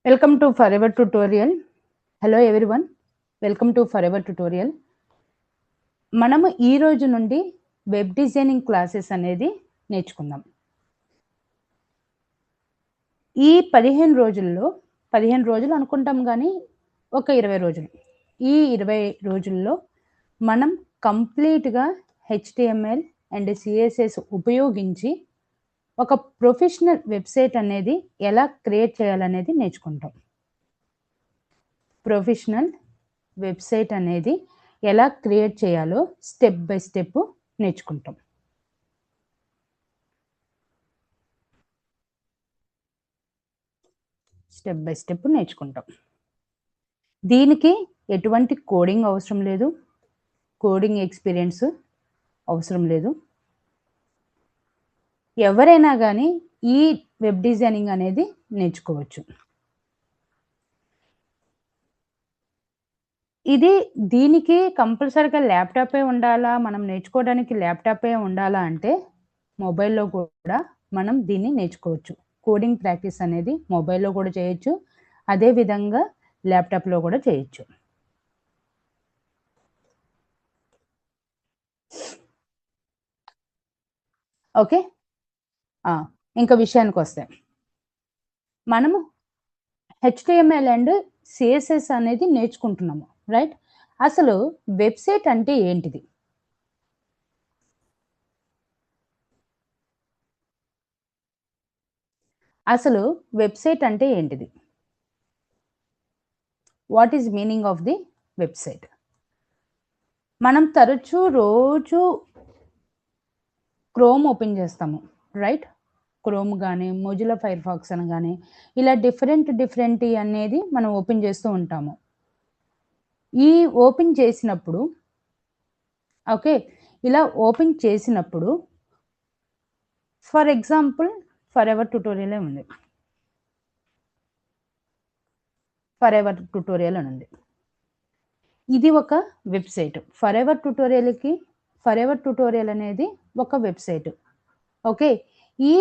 Welcome to Forever Tutorial. Hello everyone. Welcome to Forever Tutorial. మనము ఈ రోజు నుండి వెబ్ డిజైనింగ్ క్లాసెస్ అనేది నేర్చుకుందాం. ఈ 15 రోజులు అనుకుంటాం కానీ ఒక 20 రోజులు. ఈ 20 రోజుల్లో మనం కంప్లీట్గా HTML అండ్ CSS ఉపయోగించి ఒక ప్రొఫెషనల్ వెబ్సైట్ అనేది ఎలా క్రియేట్ చేయాలనేది నేర్చుకుంటాం. ప్రొఫెషనల్ వెబ్సైట్ అనేది ఎలా క్రియేట్ చేయాలో స్టెప్ బై స్టెప్ నేర్చుకుంటాం. స్టెప్ బై స్టెప్ నేర్చుకుంటాం. దీనికి ఎటువంటి కోడింగ్ అవసరం లేదు, కోడింగ్ ఎక్స్పీరియన్స్ అవసరం లేదు. ఎవరైనా కానీ ఈ వెబ్ డిజైనింగ్ అనేది నేర్చుకోవచ్చు. దీనికి కంపల్సరీగా ల్యాప్టాపే ఉండాలా, మనం నేర్చుకోవడానికి ల్యాప్టాపే ఉండాలా అంటే మొబైల్లో కూడా మనం దీన్ని నేర్చుకోవచ్చు. కోడింగ్ ప్రాక్టీస్ అనేది మొబైల్లో కూడా చేయొచ్చు, అదేవిధంగా ల్యాప్టాప్లో కూడా చేయొచ్చు. ఓకే, ఇంకా విషయానికి వస్తే మనము HTML అండ్ CSS అనేది నేర్చుకుంటున్నాము, రైట్? అసలు వెబ్సైట్ అంటే ఏంటిది? అసలు వెబ్సైట్ అంటే ఏంటిది? What is meaning of the website? మనం తరచూ రోజు క్రోమ్ ఓపెన్ చేస్తాము, రైట్? క్రోమ్ కానీ మొజిల్లా ఫైర్ ఫాక్స్ అని కానీ ఇలా డిఫరెంట్ అనేది మనం ఓపెన్ చేస్తూ ఉంటాము. ఈ ఓపెన్ చేసినప్పుడు ఓకే, ఇలా ఓపెన్ చేసినప్పుడు ఫర్ ఎగ్జాంపుల్ ఫరెవర్ ట్యుటోరియలే ఉంది. ఫరెవర్ ట్యుటోరియల్ అని ఉంది. ఇది ఒక వెబ్సైట్. ఫరెవర్ ట్యుటోరియల్ అనేది ఒక వెబ్సైట్. ఓకే, ఈ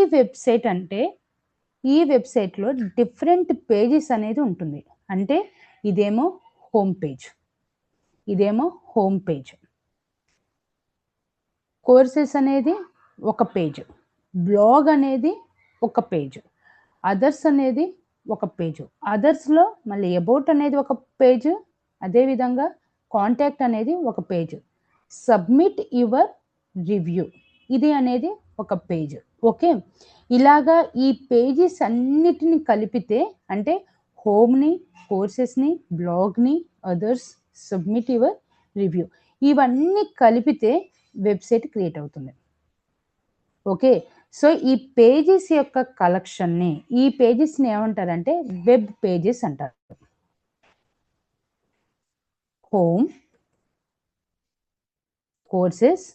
వెబ్సైట్లో డిఫరెంట్ పేజెస్ అనేది ఉంటుంది. అంటే ఇదేమో హోమ్ పేజ్, కోర్సెస్ అనేది ఒక పేజ్, బ్లాగ్ అనేది ఒక పేజ్, అదర్స్ అనేది ఒక పేజ్, అదర్స్లో మళ్ళీ అబౌట్ అనేది ఒక పేజ్, అదేవిధంగా కాంటాక్ట్ అనేది ఒక పేజ్, సబ్మిట్ యువర్ రివ్యూ ఇది అనేది ఒక పేజ్. ఓకే, ఇలాగా ఈ పేజెస్ అన్నిటిని కలిపితే అంటే హోమ్ని, కోర్సెస్ని, బ్లాగ్ని, అదర్స్, సబ్మిట్ యువర్ రివ్యూ ఇవన్నీ కలిపితే వెబ్సైట్ క్రియేట్ అవుతుంది. ఓకే, సో ఈ పేజెస్ యొక్క కలెక్షన్ని, ఈ పేజెస్ని ఏమంటారంటే వెబ్ పేజెస్ అంటారు. హోమ్, కోర్సెస్,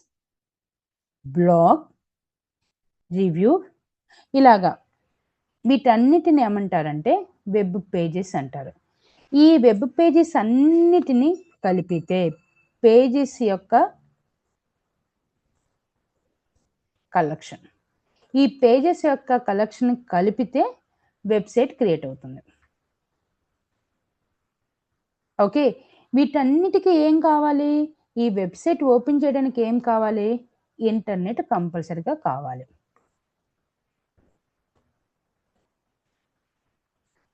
బ్లాగ్, రివ్యూ ఇలాగా వీటన్నిటిని ఏమంటారంటే వెబ్ పేజెస్ అంటారు. ఈ వెబ్ పేజెస్ అన్నిటినీ కలిపితే పేజెస్ యొక్క కలెక్షన్, ఈ పేజెస్ యొక్క కలెక్షన్ కలిపితే వెబ్సైట్ క్రియేట్ అవుతుంది. ఓకే, వీటన్నిటికీ ఏం కావాలి? ఈ వెబ్సైట్ ఓపెన్ చేయడానికి ఏం కావాలి? ఇంటర్నెట్ కంపల్సరీగా కావాలి.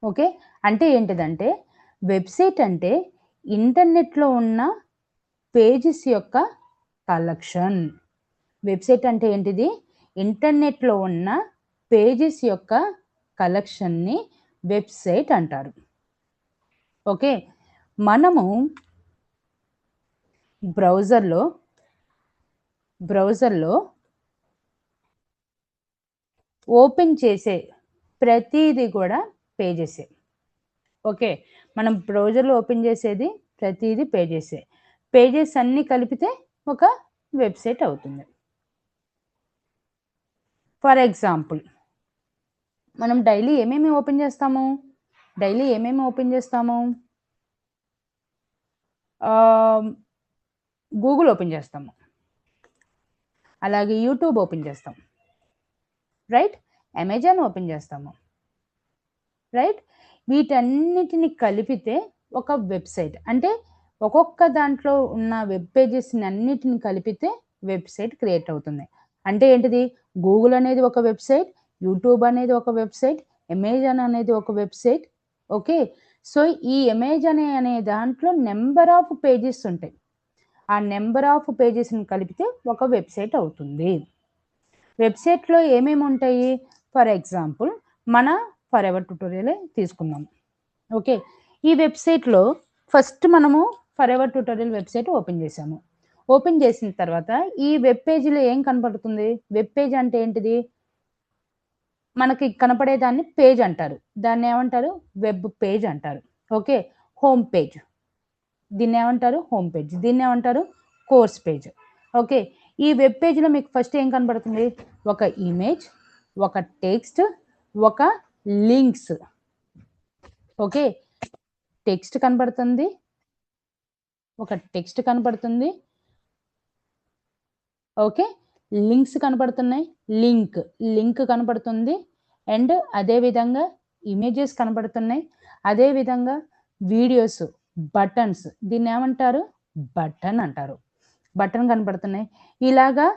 ఓకే, అంటే ఏంటిదంటే వెబ్సైట్ అంటే ఇంటర్నెట్లో ఉన్న పేజెస్ యొక్క కలెక్షన్. వెబ్సైట్ అంటే ఏంటిది? ఇంటర్నెట్లో ఉన్న పేజెస్ యొక్క కలెక్షన్ని వెబ్సైట్ అంటారు. ఓకే, మనము బ్రౌజర్లో ఓపెన్ చేసే ప్రతిదీ కూడా పేజెసే. ఓకే, మనం బ్రౌజర్లో ఓపెన్ చేసేది ప్రతిదీ పేజెసే. పేజెస్ అన్నీ కలిపితే ఒక వెబ్సైట్ అవుతుంది. ఫర్ ఎగ్జాంపుల్ మనం డైలీ ఏమేమి ఓపెన్ చేస్తాము? గూగుల్ ఓపెన్ చేస్తాము, అలాగే యూట్యూబ్ ఓపెన్ చేస్తాం, రైట్? అమెజాన్ ఓపెన్ చేస్తాము, రైట్? వీటన్నిటిని కలిపితే ఒక వెబ్సైట్, అంటే ఒక్కొక్క దాంట్లో ఉన్న వెబ్ పేజెస్ని అన్నిటిని కలిపితే వెబ్సైట్ క్రియేట్ అవుతుంది. అంటే ఏంటిది, గూగుల్ అనేది ఒక వెబ్సైట్, యూట్యూబ్ అనేది ఒక వెబ్సైట్, అమెజాన్ అనేది ఒక వెబ్సైట్. ఓకే, సో ఈ అమెజాన్ అనే దాంట్లో నెంబర్ ఆఫ్ పేజెస్ ఉంటాయి. ఆ నెంబర్ ఆఫ్ పేజెస్ని కలిపితే ఒక వెబ్సైట్ అవుతుంది. వెబ్సైట్లో ఏమేమి ఉంటాయి? ఫర్ ఎగ్జాంపుల్ మన ఫర్ ఎవర్ ట్యుటోరియల్ తీసుకుందాం. ఓకే, ఈ వెబ్సైట్లో ఫస్ట్ మనము for ever tutorial website open చేసాము. ఓపెన్ చేసిన తర్వాత ఈ వెబ్ పేజీలో ఏం కనపడుతుంది? వెబ్ పేజ్ అంటే ఏంటిది? మనకి కనపడేదాన్ని పేజ్ అంటారు. దాన్ని ఏమంటారు? వెబ్ పేజ్ అంటారు. ఓకే, హోమ్ పేజ్, దీన్ని ఏమంటారు? Home page. దీన్ని ఏమంటారు? Course page. ఓకే, ఈ వెబ్ పేజ్లో మీకు ఫస్ట్ ఏం కనపడుతుంది? ఒక ఇమేజ్, ఒక టెక్స్ట్, ఒక లింక్స్. ఓకే, టెక్స్ట్ కనపడుతుంది, ఒక టెక్స్ట్ కనపడుతుంది. ఓకే, లింక్స్ కనపడుతున్నాయి, లింక్ కనపడుతుంది. అండ్ అదేవిధంగా ఇమేజెస్ కనపడుతున్నాయి. అదేవిధంగా వీడియోస్, బటన్స్, దీన్ని ఏమంటారు? బటన్ అంటారు. బటన్ కనపడుతున్నాయి. ఇలాగా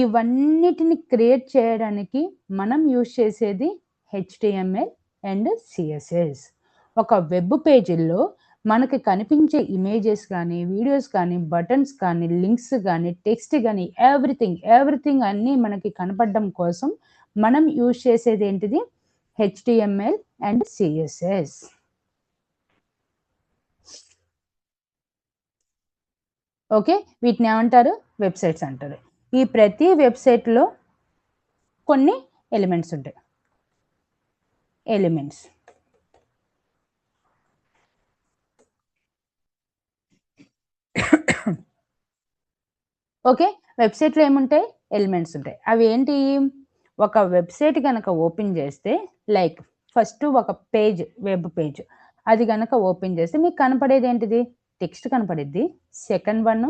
ఇవన్నిటిని క్రియేట్ చేయడానికి మనం యూజ్ చేసేది HTML అండ్ CSS. ఒక వెబ్ పేజీల్లో మనకి కనిపించే ఇమేజెస్ కానీ, వీడియోస్ కానీ, బటన్స్ కానీ, లింక్స్ కానీ, టెక్స్ట్ కానీ, ఎవ్రీథింగ్ అన్నీ మనకి కనపడడం కోసం మనం యూజ్ చేసేది ఏంటిది? HTML and CSS. ఓకే, వీటిని ఏమంటారు? వెబ్సైట్స్ అంటారు. ఈ ప్రతి వెబ్సైట్లో కొన్ని ఎలిమెంట్స్ ఉంటాయి. ఎలిమెంట్స్, ఓకే, వెబ్సైట్లో ఏముంటాయి? ఎలిమెంట్స్ ఉంటాయి. అవి ఏంటి? ఒక వెబ్సైట్ కనుక ఓపెన్ చేస్తే, లైక్ ఫస్ట్ ఒక పేజ్, వెబ్ పేజ్, అది కనుక ఓపెన్ చేస్తే మీకు కనపడేది ఏంటిది? టెక్స్ట్ కనపడిద్ది. సెకండ్ వన్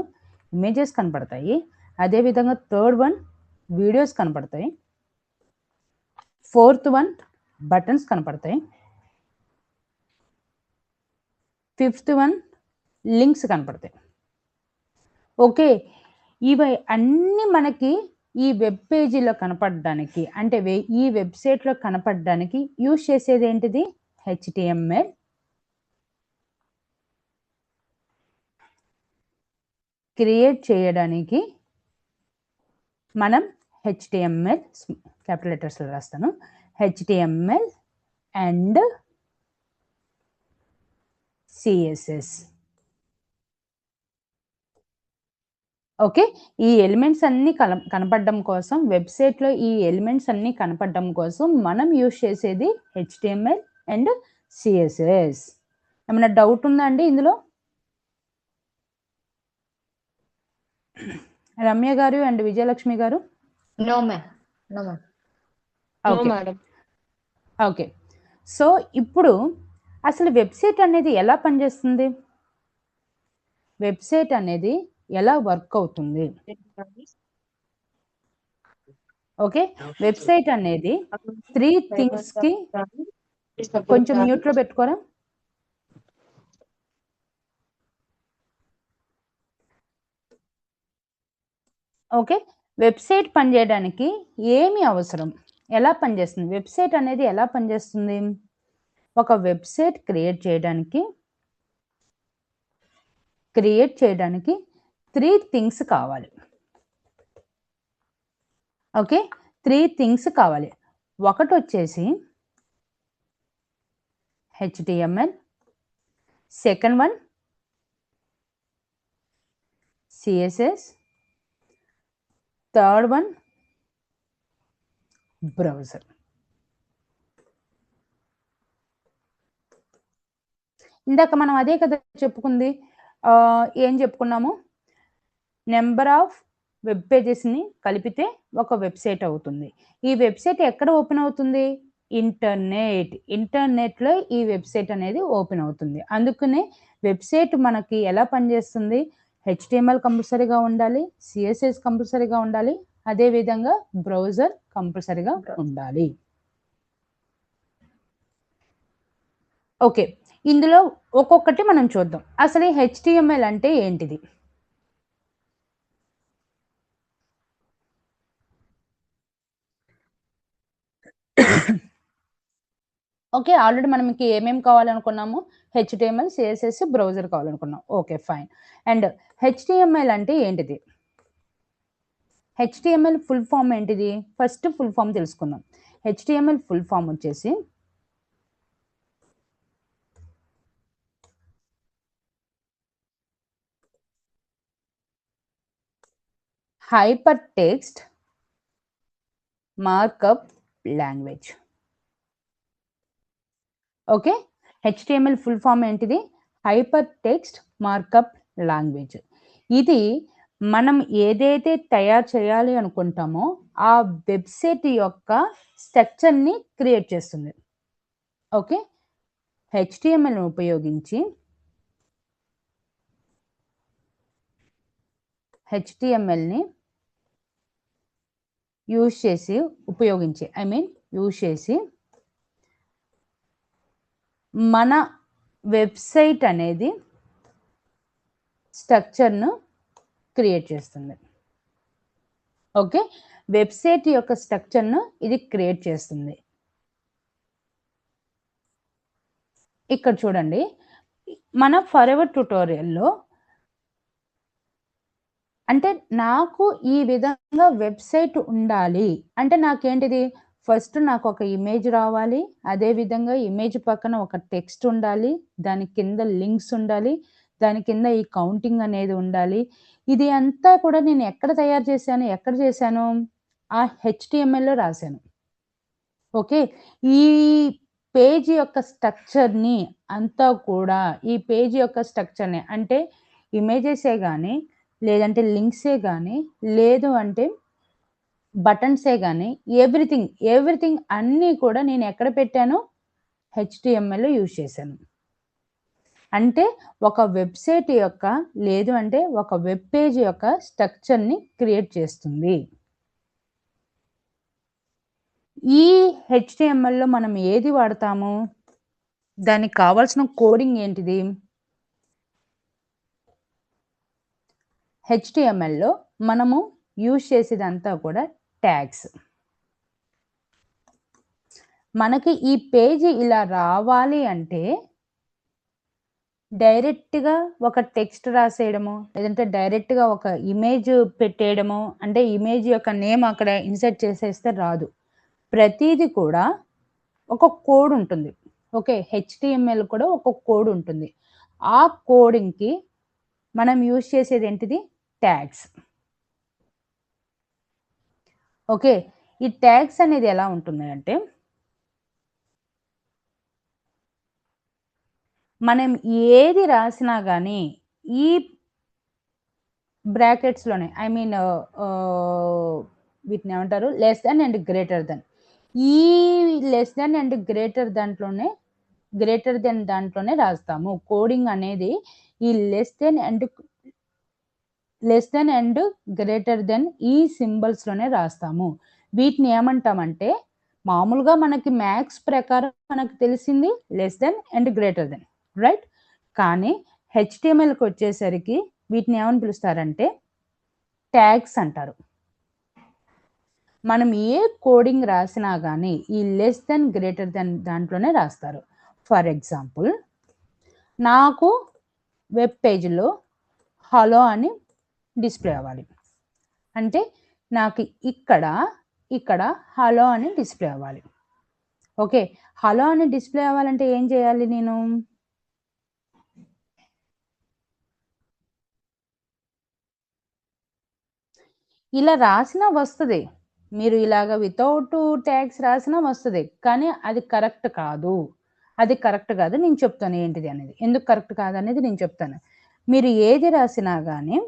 ఇమేజెస్ కనపడతాయి. అదేవిధంగా థర్డ్ వన్ వీడియోస్ కనపడతాయి. ఫోర్త్ వన్ బటన్స్ కనపడతాయి. ఫిఫ్త్ వన్ లింక్స్ కనపడతాయి. ఓకే, ఇవి అన్నీ మనకి ఈ వెబ్ పేజీలో కనపడడానికి, అంటే ఈ వెబ్సైట్లో కనపడడానికి యూజ్ చేసేది ఏంటిది? HTML. క్రియేట్ చేయడానికి మనం HTML, క్యాపిటల్ లెటర్స్లో రాస్తాను, HTML అండ్ CSS. ఓకే, ఈ ఎలిమెంట్స్ అన్నీ కనపడడం కోసం, వెబ్సైట్లో ఈ ఎలిమెంట్స్ అన్నీ కనపడడం కోసం మనం యూజ్ చేసేది HTML అండ్ CSS. ఏమైనా డౌట్ ఉందా అండి ఇందులో? రమ్య గారు అండ్ విజయలక్ష్మి గారు? No ma'am. ఓకే, సో ఇప్పుడు అసలు వెబ్సైట్ అనేది ఎలా పనిచేస్తుంది? వెబ్సైట్ అనేది ఎలా వర్క్ అవుతుంది? ఓకే, వెబ్సైట్ అనేది 3 థింగ్స్కి, కొంచెం మ్యూట్లో పెట్టుకోరా. ఓకే, వెబ్సైట్ పనిచేయడానికి ఏమి అవసరం, ఎలా పనిచేస్తుంది? వెబ్సైట్ అనేది ఎలా పనిచేస్తుంది? ఒక వెబ్సైట్ క్రియేట్ చేయడానికి 3 థింగ్స్ కావాలి. ఓకే, 3 థింగ్స్ కావాలి. ఒకటి వచ్చేసి HTML, second one CSS, third one browser. ఇందాక మనం అదే కదా చెప్పుకుంది. ఏం చెప్పుకున్నాము? నెంబర్ ఆఫ్ వెబ్ పేజెస్ని కలిపితే ఒక వెబ్సైట్ అవుతుంది. ఈ వెబ్సైట్ ఎక్కడ ఓపెన్ అవుతుంది? ఇంటర్నెట్లో ఈ వెబ్సైట్ అనేది ఓపెన్ అవుతుంది. అందుకనే వెబ్సైట్ మనకి ఎలా పనిచేస్తుంది? HTML కంపల్సరీగా ఉండాలి, CSS కంపల్సరీగా ఉండాలి, అదేవిధంగా బ్రౌజర్ కంపల్సరీగా ఉండాలి. ఓకే, ఇందులో ఒక్కొక్కటి మనం చూద్దాం. అసలు ఈ HTML అంటే ఏంటిది? ఓకే, ఆల్రెడీ మనకి ఏమేమి కావాలనుకున్నాము? HTML, CSS, బ్రౌజర్ కావాలనుకున్నాం. Okay, fine. అండ్ HTML అంటే ఏంటిది? HTML ఫుల్ ఫామ్ ఏంటిది? ఫస్ట్ ఫుల్ ఫామ్ తెలుసుకుందాం. HTML ఫుల్ ఫామ్ వచ్చేసి hyper text markup language. Okay, HTML full form ఏంటిది? Hyper text markup language. ఇది మనం ఏదైతే తయారు చేయాలి అనుకుంటామో ఆ వెబ్సైట్ యొక్క స్ట్రక్చర్ని క్రియేట్ చేస్తుంది. ఓకే, HTML ఉపయోగించి HTMLని యూజ్ చేసి మన వెబ్సైట్ అనేది స్ట్రక్చర్ను క్రియేట్ చేస్తుంది. ఓకే, వెబ్సైట్ యొక్క స్ట్రక్చర్ను ఇది క్రియేట్ చేస్తుంది. ఇక్కడ చూడండి, మన ఫరెవర్ ట్యుటోరియల్లో అంటే నాకు ఈ విధంగా వెబ్సైట్ ఉండాలి అంటే నాకేంటిది? ఫస్ట్ నాకు ఒక ఇమేజ్ రావాలి, అదేవిధంగా ఇమేజ్ పక్కన ఒక టెక్స్ట్ ఉండాలి, దాని కింద లింక్స్ ఉండాలి, దాని కింద ఈ కౌంటింగ్ అనేది ఉండాలి. ఇది అంతా కూడా నేను ఎక్కడ తయారు చేశాను? ఎక్కడ చేశాను? ఆ HTMLలో రాశాను. ఓకే, ఈ పేజీ యొక్క స్ట్రక్చర్ని అంతా కూడా ఈ పేజీ యొక్క స్ట్రక్చర్ని అంటే ఇమేజెసే కానీ, లేదంటే లింక్సే కానీ, లేదు అంటే బటన్సే కానీ, ఎవ్రీథింగ్ అన్నీ కూడా నేను ఎక్కడ పెట్టాను? HTMLలో యూజ్ చేశాను. అంటే ఒక వెబ్సైట్ యొక్క లేదు అంటే ఒక వెబ్ పేజ్ యొక్క స్ట్రక్చర్ని క్రియేట్ చేస్తుంది. ఈ HTMLలో మనం ఏది వాడతాము? దానికి కావాల్సిన కోడింగ్ ఏంటిది? HTMLలో మనము యూజ్ చేసేదంతా కూడా ట్యాగ్స్. మనకి ఈ పేజీ ఇలా రావాలి అంటే డైరెక్ట్‌గా ఒక టెక్స్ట్ రాసేయడమో, లేదంటే డైరెక్ట్‌గా ఒక ఇమేజ్ పెట్టేయడమో, అంటే ఇమేజ్ యొక్క నేమ్ అక్కడ ఇన్సర్ట్ చేసేస్తే రాదు. ప్రతీది కూడా ఒక కోడ్ ఉంటుంది. ఓకే, HTML కూడా ఒక కోడ్ ఉంటుంది. ఆ కోడింగ్‌కి మనం యూజ్ చేసేది ఏంటిది? ట్యాగ్స్. ఓకే, ఈ ట్యాగ్స్ అనేది ఎలా ఉంటుంది అంటే మనం ఏది రాసినా కానీ ఈ బ్రాకెట్స్‌లోనే వీటిని ఏమంటారు? Less than and greater than. ఈ లెస్ దాన్ అండ్ గ్రేటర్ దాంట్లోనే రాస్తాము. కోడింగ్ అనేది ఈ less than and greater than ఈ సింబల్స్‌లోనే రాస్తాము. వీటిని ఏమంటామంటే మామూలుగా మనకి మ్యాథ్స్ ప్రకారం మనకు తెలిసింది less than and greater than, right? కానీ HTMLకి వచ్చేసరికి వీటిని ఏమని పిలుస్తారంటే ట్యాగ్స్ అంటారు. మనం ఏ కోడింగ్ రాసినా కానీ ఈ లెస్ దాన్ గ్రేటర్ దాన్ దాంట్లోనే రాస్తారు. ఫర్ ఎగ్జాంపుల్, నాకు వెబ్ పేజ్లో హలో అని డిస్ప్లే అవ్వాలి అంటే నాకు ఇక్కడ హలో అని డిస్ప్లే అవ్వాలి. ఓకే, హలో అని డిస్ప్లే అవ్వాలంటే ఏం చేయాలి నేను? ఇలా రాసినా వస్తుంది. మీరు ఇలాగ వితౌట్ ట్యాగ్స్ రాసినా వస్తుంది. కానీ అది కరెక్ట్ కాదు. నేను చెప్తాను ఏంటిది అనేది. ఎందుకు కరెక్ట్ కాదనేది నేను చెప్తాను. మీరు ఏది రాసినా కానీ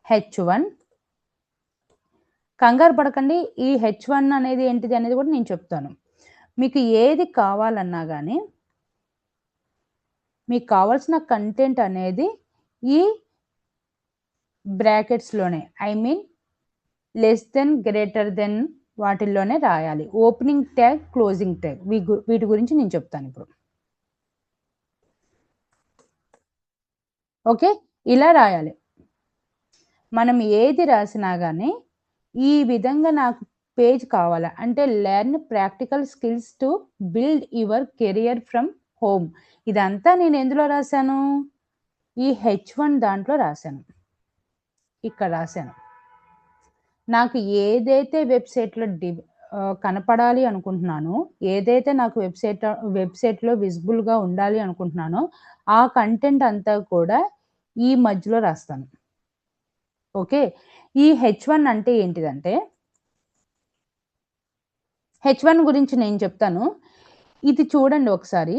H1 కంగారు పడకండి. ఈ H1 అనేది ఏంటిది అనేది కూడా నేను చెప్తాను. మీకు ఏది కావాలన్నా కానీ మీకు కావాల్సిన కంటెంట్ అనేది ఈ బ్రాకెట్స్‌లోనే లెస్ దెన్ గ్రేటర్ దెన్ వాటిల్లోనే రాయాలి. ఓపెనింగ్ ట్యాగ్, క్లోజింగ్ ట్యాగ్ వీటి గురించి నేను చెప్తాను ఇప్పుడు. ఓకే, ఇలా రాయాలి. మనం ఏది రాసినా కానీ ఈ విధంగా నాకు పేజ్ కావాలా అంటే learn practical skills to build your career from home. ఇదంతా నేను ఎందులో రాశాను? ఈ H1 దాంట్లో రాశాను. ఇక్కడ రాశాను. నాకు ఏదైతే వెబ్సైట్లో కనపడాలి అనుకుంటున్నానో, ఏదైతే నాకు వెబ్సైట్లో విజిబుల్గా ఉండాలి అనుకుంటున్నానో ఆ కంటెంట్ అంతా కూడా ఈ మధ్యలో రాస్తాను. ఓకే, ఈ H1 అంటే ఏంటిదంటే, H1 గురించి నేను చెప్తాను. ఇది చూడండి ఒకసారి.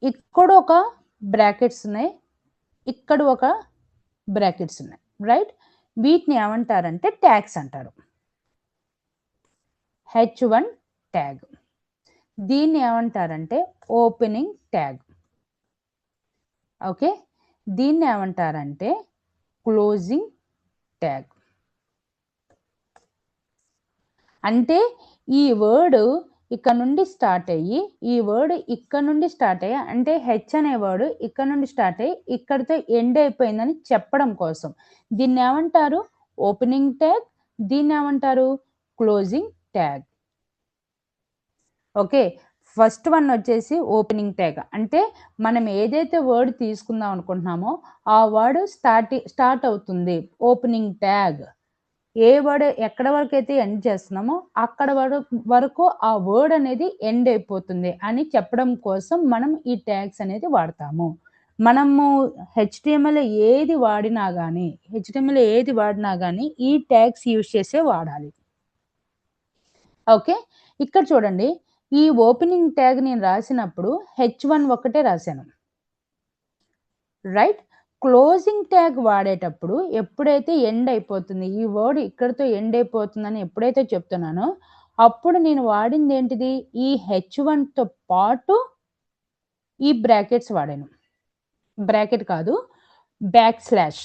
ఇక్కడ ఒక బ్రాకెట్స్ ఉన్నాయి, ఇక్కడ ఒక బ్రాకెట్స్ ఉన్నాయి, రైట్? వీటిని ఏమంటారంటే ట్యాగ్స్ అంటారు. H1 tag. దీన్ని ఏమంటారంటే ఓపెనింగ్ ట్యాగ్. ఓకే, దీన్ని ఏమంటారంటే క్లోజింగ్ ట్యాగ్. అంటే ఈ వర్డ్ ఇక్కడ నుండి స్టార్ట్ అయ్యి ఈ వర్డ్ ఇక్కడ నుండి స్టార్ట్ అయ్యి అంటే హెచ్ అనే వర్డ్ ఇక్కడ నుండి స్టార్ట్ అయ్యి ఇక్కడితో ఎండ్ అయిపోయిందని చెప్పడం కోసం దీన్ని ఏమంటారు? Opening tag. దీన్ని ఏమంటారు? Closing tag. Okay, first one వచ్చేసి ఓపెనింగ్ ట్యాగ్. అంటే మనం ఏదైతే వర్డ్ తీసుకుందాం అనుకుంటున్నామో ఆ వర్డ్ స్టార్ట్ అవుతుంది. Opening tag. ఏ వర్డ్ ఎక్కడ వరకు అయితే ఎండ్ చేస్తున్నామో అక్కడ వరకు ఆ వర్డ్ అనేది ఎండ్ అయిపోతుంది అని చెప్పడం కోసం మనం ఈ ట్యాగ్స్ అనేది వాడతాము. మనము HTML ఏది వాడినా కానీ ఈ ట్యాగ్స్ యూజ్ చేసే వాడాలి. ఓకే, ఇక్కడ చూడండి. ఈ ఓపెనింగ్ ట్యాగ్ నేను రాసినప్పుడు H1 ఒకటే రాశాను, రైట్? క్లోజింగ్ ట్యాగ్ వాడేటప్పుడు ఎప్పుడైతే ఎండ్ అయిపోతుంది, ఈ వర్డ్ ఇక్కడితో ఎండ్ అయిపోతుందని ఎప్పుడైతే చెప్తున్నానో అప్పుడు నేను వాడింది ఏంటిది? ఈ H1తో పాటు ఈ బ్రాకెట్స్ వాడాను. బ్రాకెట్ కాదు, బ్యాక్ స్లాష్,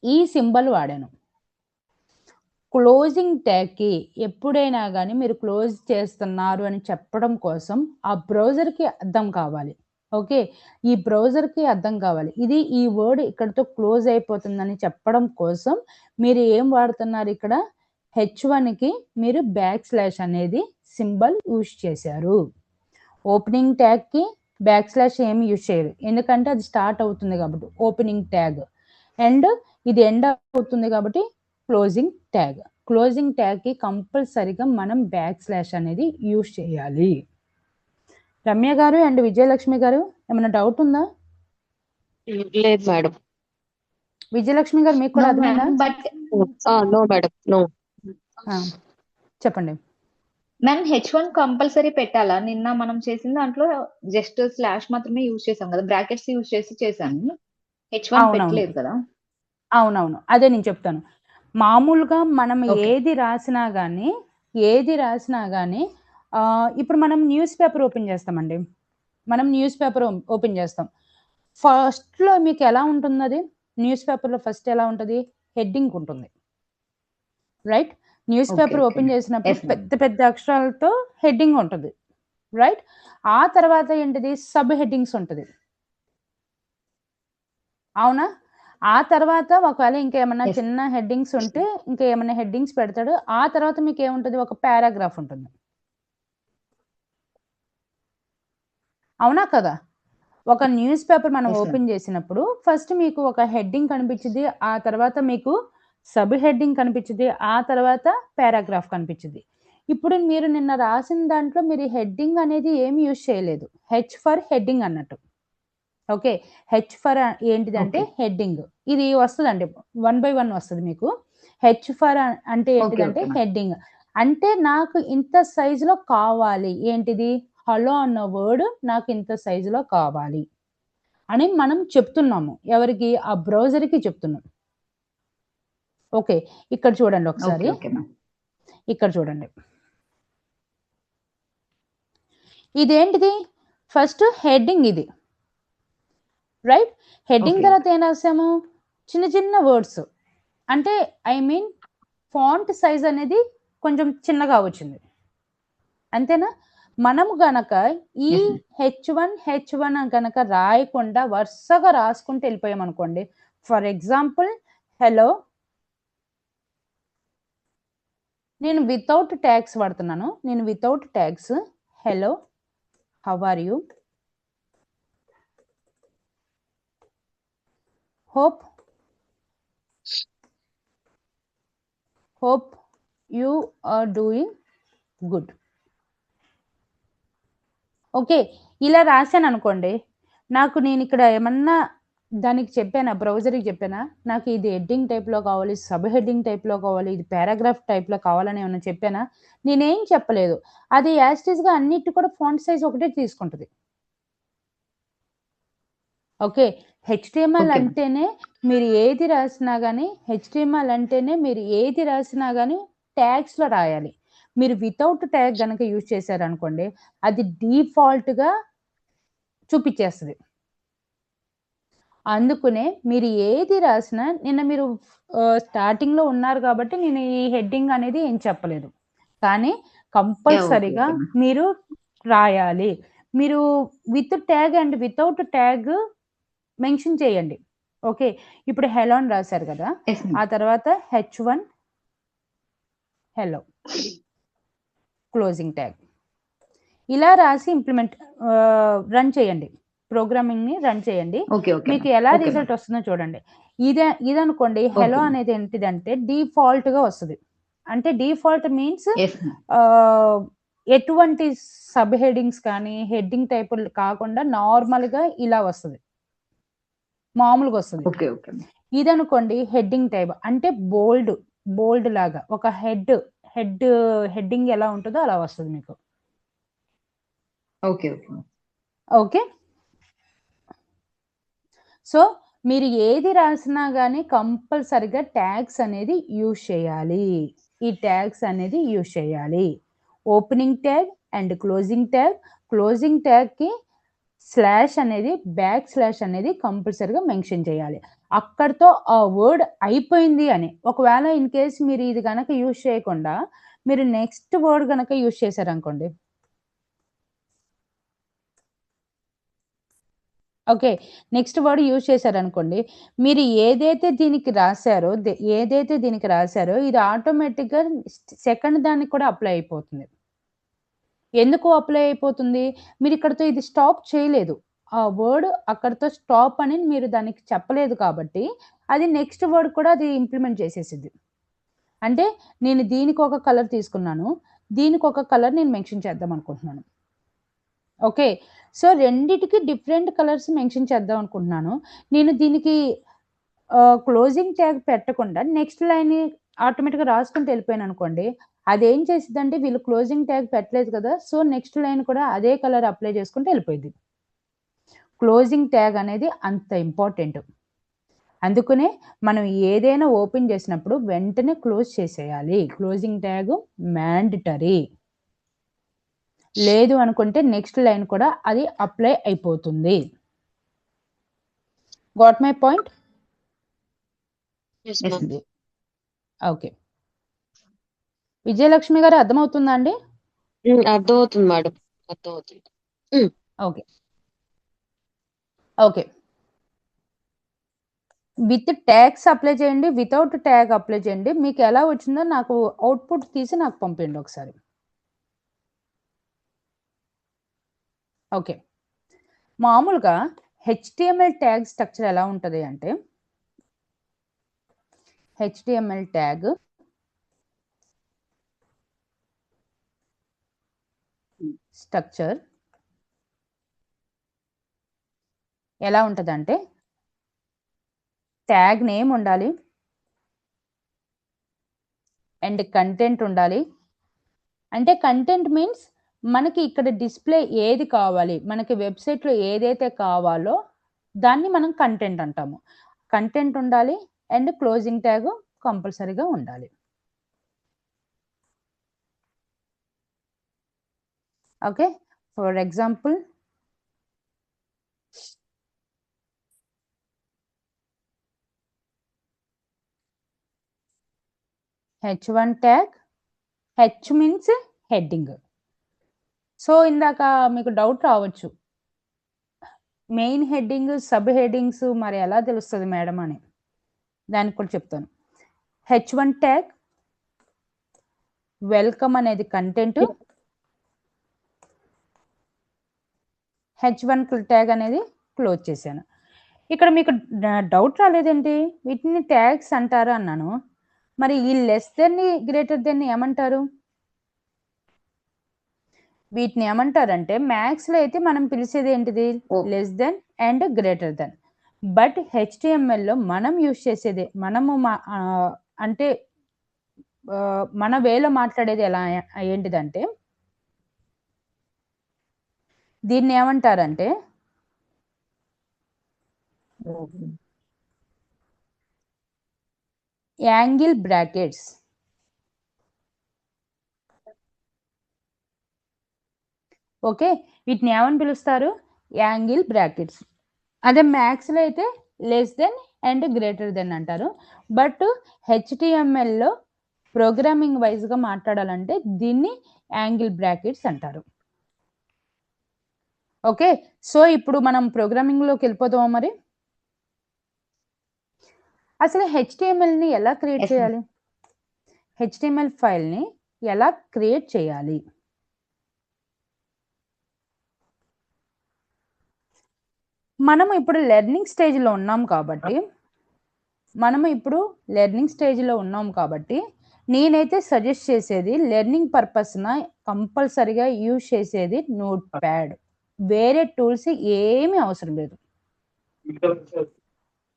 ఈ సింబల్ వాడాను. క్లోజింగ్ ట్యాగ్కి ఎప్పుడైనా కానీ మీరు క్లోజ్ చేస్తున్నారు అని చెప్పడం కోసం ఆ బ్రౌజర్కి అర్థం కావాలి. ఓకే, ఈ బ్రౌజర్కి అర్థం కావాలి ఇది ఈ వర్డ్ ఇక్కడితో క్లోజ్ అయిపోతుందని చెప్పడం కోసం మీరు ఏం వాడుతున్నారు? ఇక్కడ H1కి మీరు బ్యాక్ స్లాష్ అనేది సింబల్ యూజ్ చేశారు. ఓపెనింగ్ ట్యాగ్కి బ్యాక్ స్లాష్ ఏమి యూజ్ చేయరు, ఎందుకంటే అది స్టార్ట్ అవుతుంది కాబట్టి ఓపెనింగ్ ట్యాగ్. అండ్ ఇది ఎండ్ అవుతుంది కాబట్టి క్లోజింగ్ ట్యాగ్. క్లోజింగ్ ట్యాగ్కి కంపల్సరీగా మనం బ్యాక్ స్లాష్ అనేది యూజ్ చేయాలి. రమ్య గారు అండ్ విజయలక్ష్మి గారు ఏమైనా డౌట్ ఉందా? లేదు మేడం. విజయలక్ష్మి గారు మీకు కూడా అర్థమైందా? No madam, no. చెప్పండి. మ్యామ్ H1 కంపల్సరీ పెట్టాలా? నిన్న మనం చేసిన దాంట్లో జస్ట్ స్లాష్ మాత్రమే యూజ్ చేసాం కదా, బ్రాకెట్స్ యూజ్ చేశాను. H1 పెట్టలేదు కదా. అవునవును, అదే నేను చెప్తాను. మామూలుగా మనం ఏది రాసినా కానీ ఇప్పుడు మనం న్యూస్ పేపర్ ఓపెన్ చేస్తామండి. ఓపెన్ చేస్తాం. ఫస్ట్లో మీకు ఎలా ఉంటుంది? అది న్యూస్ పేపర్లో ఫస్ట్ ఎలా ఉంటుంది? హెడ్డింగ్ ఉంటుంది, రైట్? న్యూస్ పేపర్ ఓపెన్ చేసినప్పుడు పెద్ద పెద్ద అక్షరాలతో హెడ్డింగ్ ఉంటుంది, రైట్? ఆ తర్వాత ఏంటిది? సబ్ హెడ్డింగ్స్ ఉంటుంది, అవునా? ఆ తర్వాత ఒకవేళ ఇంకేమన్నా చిన్న హెడ్డింగ్స్ ఉంటే ఇంకేమన్నా హెడ్డింగ్స్ పెడతాడు. ఆ తర్వాత మీకు ఏముంటుంది? ఒక పారాగ్రాఫ్ ఉంటుంది, అవునా కదా? ఒక న్యూస్ పేపర్ మనం ఓపెన్ చేసినప్పుడు ఫస్ట్ మీకు ఒక హెడ్డింగ్ కనిపించింది, ఆ తర్వాత మీకు సబ్ హెడ్డింగ్ కనిపించింది, ఆ తర్వాత పారాగ్రాఫ్ కనిపించింది. ఇప్పుడు మీరు నిన్న రాసిన దాంట్లో మీరు హెడ్డింగ్ అనేది ఏమి యూజ్ చేయలేదు, H ఫర్ హెడ్డింగ్ అన్నట్టు. ఓకే, H ఫర్ ఏంటిదంటే హెడ్డింగ్. ఇది వస్తుందండి 1 by 1 వస్తుంది మీకు. H ఫర్ అంటే ఏంటిదంటే హెడ్డింగ్. అంటే నాకు ఇంత సైజులో కావాలి, ఏంటిది? హలో అన్న వర్డ్ నాకు ఇంత సైజులో కావాలి అని మనం చెప్తున్నాము. ఎవరికి? ఆ బ్రౌజర్కి చెప్తున్నాం. ఓకే, ఇక్కడ చూడండి ఒకసారి. ఇక్కడ చూడండి, ఇదేంటిది? ఫస్ట్ హెడ్డింగ్ ఇది, రైట్? హెడ్డింగ్ తర్వాత ఏం రాసాము? చిన్న చిన్న వర్డ్స్, అంటే ఫాంట్ సైజ్ అనేది కొంచెం చిన్నగా వచ్చింది, అంతేనా? మనము గనక ఈ H1 గనక రాయకుండా వరుసగా రాసుకుంటూ వెళ్ళిపోయాం అనుకోండి, ఫర్ ఎగ్జాంపుల్ హలో, నేను వితౌట్ ట్యాగ్స్ వాడుతున్నాను, నేను without tags hello, how are you, hope you are doing good. Okay, ఇలా రాశాను అనుకోండి, నాకు నేను ఇక్కడ ఏమన్నా దానికి చెప్పానా, బ్రౌజర్కి చెప్పానా నాకు ఇది హెడ్డింగ్ టైప్లో కావాలి, సబ్ హెడ్డింగ్ టైప్లో కావాలి, ఇది పారాగ్రాఫ్ టైప్లో కావాలని ఏమన్నా చెప్పానా? నేనేం చెప్పలేదు. అది యాస్టీస్గా అన్నిటి కూడా ఫాంట్ సైజ్ ఒకటే తీసుకుంటుంది. Okay, HTML Okay. అంటేనే మీరు ఏది రాసినా కానీ, హెచ్టిఎంఎల్ అంటేనే మీరు ఏది రాసినా కానీ ట్యాగ్స్లో రాయాలి. మీరు వితౌట్ ట్యాగ్ కనుక యూజ్ చేశారనుకోండి, అది డిఫాల్ట్గా చూపించేస్తుంది. అందుకనే మీరు ఏది రాసినా, నిన్న మీరు స్టార్టింగ్లో ఉన్నారు కాబట్టి నేను ఈ హెడ్డింగ్ అనేది ఏం చెప్పలేదు, కానీ కంపల్సరిగా Yeah, okay. మీరు రాయాలి. మీరు with tag and without tag mention చేయండి. ఓకే, ఇప్పుడు హెలో అని రాశారు కదా, Yes, ma'am. ఆ తర్వాత H1 హెలో క్లోజింగ్ ట్యాగ్ ఇలా రాసి రన్ చేయండి, ప్రోగ్రామింగ్ని రన్ చేయండి. Okay, okay, మీకు ma'am. ఎలా Okay, రిజల్ట్ ma'am. వస్తుందో చూడండి. ఇదనుకోండి, హెలో Okay. అనేది ఏంటిదంటే డిఫాల్ట్గా వస్తుంది. అంటే డిఫాల్ట్ మీన్స్ Yes, ma'am. ఎటువంటి సబ్ హెడ్డింగ్స్ కానీ హెడ్డింగ్ టైప్ కాకుండా నార్మల్గా ఇలా వస్తుంది, మామూలుగా వస్తుంది. Okay, okay, ma'am. ఇదనుకోండి హెడ్డింగ్ టైప్, అంటే బోల్డ్ లాగా ఒక హెడ్డింగ్ ఎలా ఉంటుందో అలా వస్తుంది మీకు. Okay, okay, ma'am. Okay, so మీరు ఏది రాసినా కానీ కంపల్సరిగా ట్యాగ్స్ అనేది యూజ్ చేయాలి. ఈ ట్యాగ్స్ అనేది యూజ్ చేయాలి. ఓపెనింగ్ ట్యాగ్ అండ్ క్లోజింగ్ ట్యాగ్కి స్లాష్ అనేది బ్యాక్ స్లాష్ అనేది కంపల్సరిగా మెన్షన్ చేయాలి. అక్కడితో ఆ వర్డ్ అయిపోయింది అని. ఒకవేళ ఇన్ కేస్ మీరు ఇది కనుక యూజ్ చేయకుండా మీరు నెక్స్ట్ వర్డ్ కనుక యూజ్ చేశారనుకోండి, ఓకే, నెక్స్ట్ వర్డ్ యూజ్ చేశారనుకోండి, మీరు ఏదైతే దీనికి రాశారో ఇది ఆటోమేటిక్గా సెకండ్ దానికి కూడా అప్లై అయిపోతుంది. ఎందుకు అప్లై అయిపోతుంది? మీరు ఇక్కడతో ఇది స్టాప్ చేయలేదు, ఆ వర్డ్ అక్కడితో స్టాప్ అని మీరు దానికి చెప్పలేదు కాబట్టి అది నెక్స్ట్ వర్డ్ కూడా అది ఇంప్లిమెంట్ చేసేసింది. అంటే నేను దీనికి ఒక కలర్ తీసుకున్నాను, దీనికి ఒక కలర్ నేను మెన్షన్ చేద్దాం అనుకుంటున్నాను. ఓకే, సో రెండిటికి డిఫరెంట్ కలర్స్ మెన్షన్ చేద్దాం అనుకుంటున్నాను. నేను దీనికి క్లోజింగ్ ట్యాగ్ పెట్టకుండా నెక్స్ట్ లైన్ ఆటోమేటిక్గా రాసుకుంటూ వెళ్ళిపోయాను అనుకోండి, అదేం చేసిద్దంటే వీళ్ళు క్లోజింగ్ ట్యాగ్ పెట్టలేదు కదా, సో నెక్స్ట్ లైన్ కూడా అదే కలర్ అప్లై చేసుకుంటూ వెళ్ళిపోయింది. క్లోజింగ్ ట్యాగ్ అనేది అంత ఇంపార్టెంట్. అందుకనే మనం ఏదైనా ఓపెన్ చేసినప్పుడు వెంటనే క్లోజ్ చేసేయాలి. Closing tag mandatory. లేదు అనుకుంటే నెక్స్ట్ లైన్ కూడా అది అప్లై అయిపోతుంది. Got my point? Yes, Yes, ma'am. ma'am. Okay, Vijayalakshmi గారు అర్థమవుతుందా అండి? అర్థమవుతుంది మేడం, అర్థమవుతుంది. Okay, okay, with tags apply చేయండి, వితౌట్ ట్యాగ్ అప్లై చేయండి. మీకు ఎలా వచ్చిందో నాకు అవుట్పుట్ తీసి నాకు పంపించండి ఒకసారి. ఓకే, మామూలుగా HTML ట్యాగ్ స్ట్రక్చర్ ఎలా ఉంటుంది అంటే, HTML ట్యాగ్ స్ట్రక్చర్ ఎలా ఉంటుందంటే, ట్యాగ్ నేమ్ ఉండాలి అండ్ కంటెంట్ ఉండాలి. అంటే కంటెంట్ మీన్స్ మనకి ఇక్కడ డిస్ప్లే ఏది కావాలి, మనకి వెబ్సైట్లో ఏదైతే కావాలో దాన్ని మనం కంటెంట్ అంటాము. కంటెంట్ ఉండాలి అండ్ క్లోజింగ్ ట్యాగ్ కంపల్సరీగా ఉండాలి. Okay, for example H1 tag, H means heading. So ఇందాక మీకు డౌట్ రావచ్చు, మెయిన్ హెడ్డింగ్ సబ్ హెడ్డింగ్స్ మరి ఎలా తెలుస్తుంది మేడం అని. దానికి కూడా చెప్తాను. H1 ట్యాగ్ వెల్కమ్ అనేది కంటెంట్, H1 ట్యాగ్ అనేది క్లోజ్ చేశాను. ఇక్కడ మీకు డౌట్ రాలేదేంటి, వీటిని ట్యాగ్స్ అంటారు అన్నాను. మరి ఈ లెస్ దెన్ గ్రేటర్ దెన్ ఏమంటారు? వీటిని ఏమంటారంటే మ్యాథ్స్లో అయితే మనం పిలిచేది ఏంటిది, less than and greater than. But హెచ్టిఎంఎల్లో మనం యూజ్ చేసేది, మనము అంటే మన వేలో మాట్లాడేది ఎలా ఏంటిదంటే, దీన్ని ఏమంటారంటే యాంగిల్ బ్రాకెట్స్. ఓకే, వీటిని ఏమని పిలుస్తారు, యాంగిల్ బ్రాకెట్స్. అదే మ్యాథ్స్లో అయితే less than and greater then అంటారు. బట్ హెచ్టిఎంఎల్లో ప్రోగ్రామింగ్ వైజ్గా మాట్లాడాలంటే దీన్ని యాంగిల్ బ్రాకెట్స్ అంటారు. ఓకే, సో ఇప్పుడు మనం ప్రోగ్రామింగ్లోకి వెళ్ళిపోతామా మరి. అసలు హెచ్టిఎంఎల్ని ఎలా క్రియేట్ చేయాలి, హెచ్టిఎంఎల్ ఫైల్ని ఎలా క్రియేట్ చేయాలి? మనము ఇప్పుడు లెర్నింగ్ స్టేజ్లో ఉన్నాం కాబట్టి నేనైతే సజెస్ట్ చేసేది లెర్నింగ్ పర్పస్న కంపల్సరీగా యూజ్ చేసేది నోట్ ప్యాడ్. వేరే టూల్స్ ఏమీ అవసరం లేదు.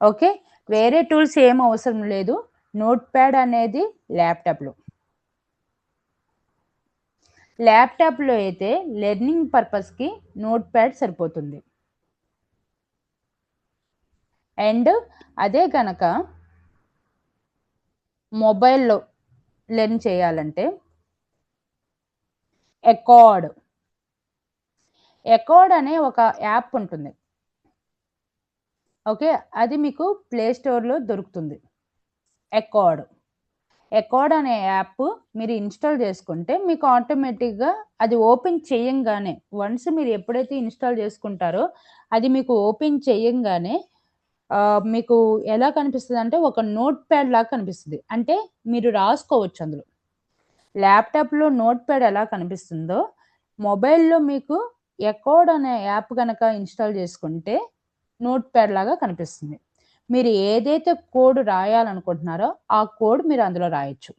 ఓకే, వేరే టూల్స్ ఏమి అవసరం లేదు. నోట్ ప్యాడ్ అనేది ల్యాప్టాప్లో అయితే లెర్నింగ్ పర్పస్కి నోట్ ప్యాడ్ సరిపోతుంది. అండ్ అదే కనుక మొబైల్లో లెర్న్ చేయాలంటే ఎకార్డ్ అనే ఒక యాప్ ఉంటుంది. ఓకే, అది మీకు ప్లే స్టోర్లో దొరుకుతుంది. ఎకార్డ్ అనే యాప్ మీరు ఇన్స్టాల్ చేసుకుంటే మీకు ఆటోమేటిక్గా అది ఓపెన్ చేయంగానే, వన్స్ మీరు ఎప్పుడైతే ఇన్స్టాల్ చేసుకుంటారో అది మీకు ఓపెన్ చేయంగానే మీకు ఎలా కనిపిస్తుంది అంటే ఒక నోట్ ప్యాడ్ లాగా కనిపిస్తుంది. అంటే మీరు రాసుకోవచ్చు అందులో. ల్యాప్టాప్లో నోట్ ప్యాడ్ ఎలా కనిపిస్తుందో మొబైల్లో మీకు ఎకార్డ్ అనే యాప్ కనుక ఇన్స్టాల్ చేసుకుంటే నోట్ ప్యాడ్ లాగా కనిపిస్తుంది. మీరు ఏదైతే కోడ్ రాయాలనుకుంటున్నారో ఆ కోడ్ మీరు అందులో రాయొచ్చు.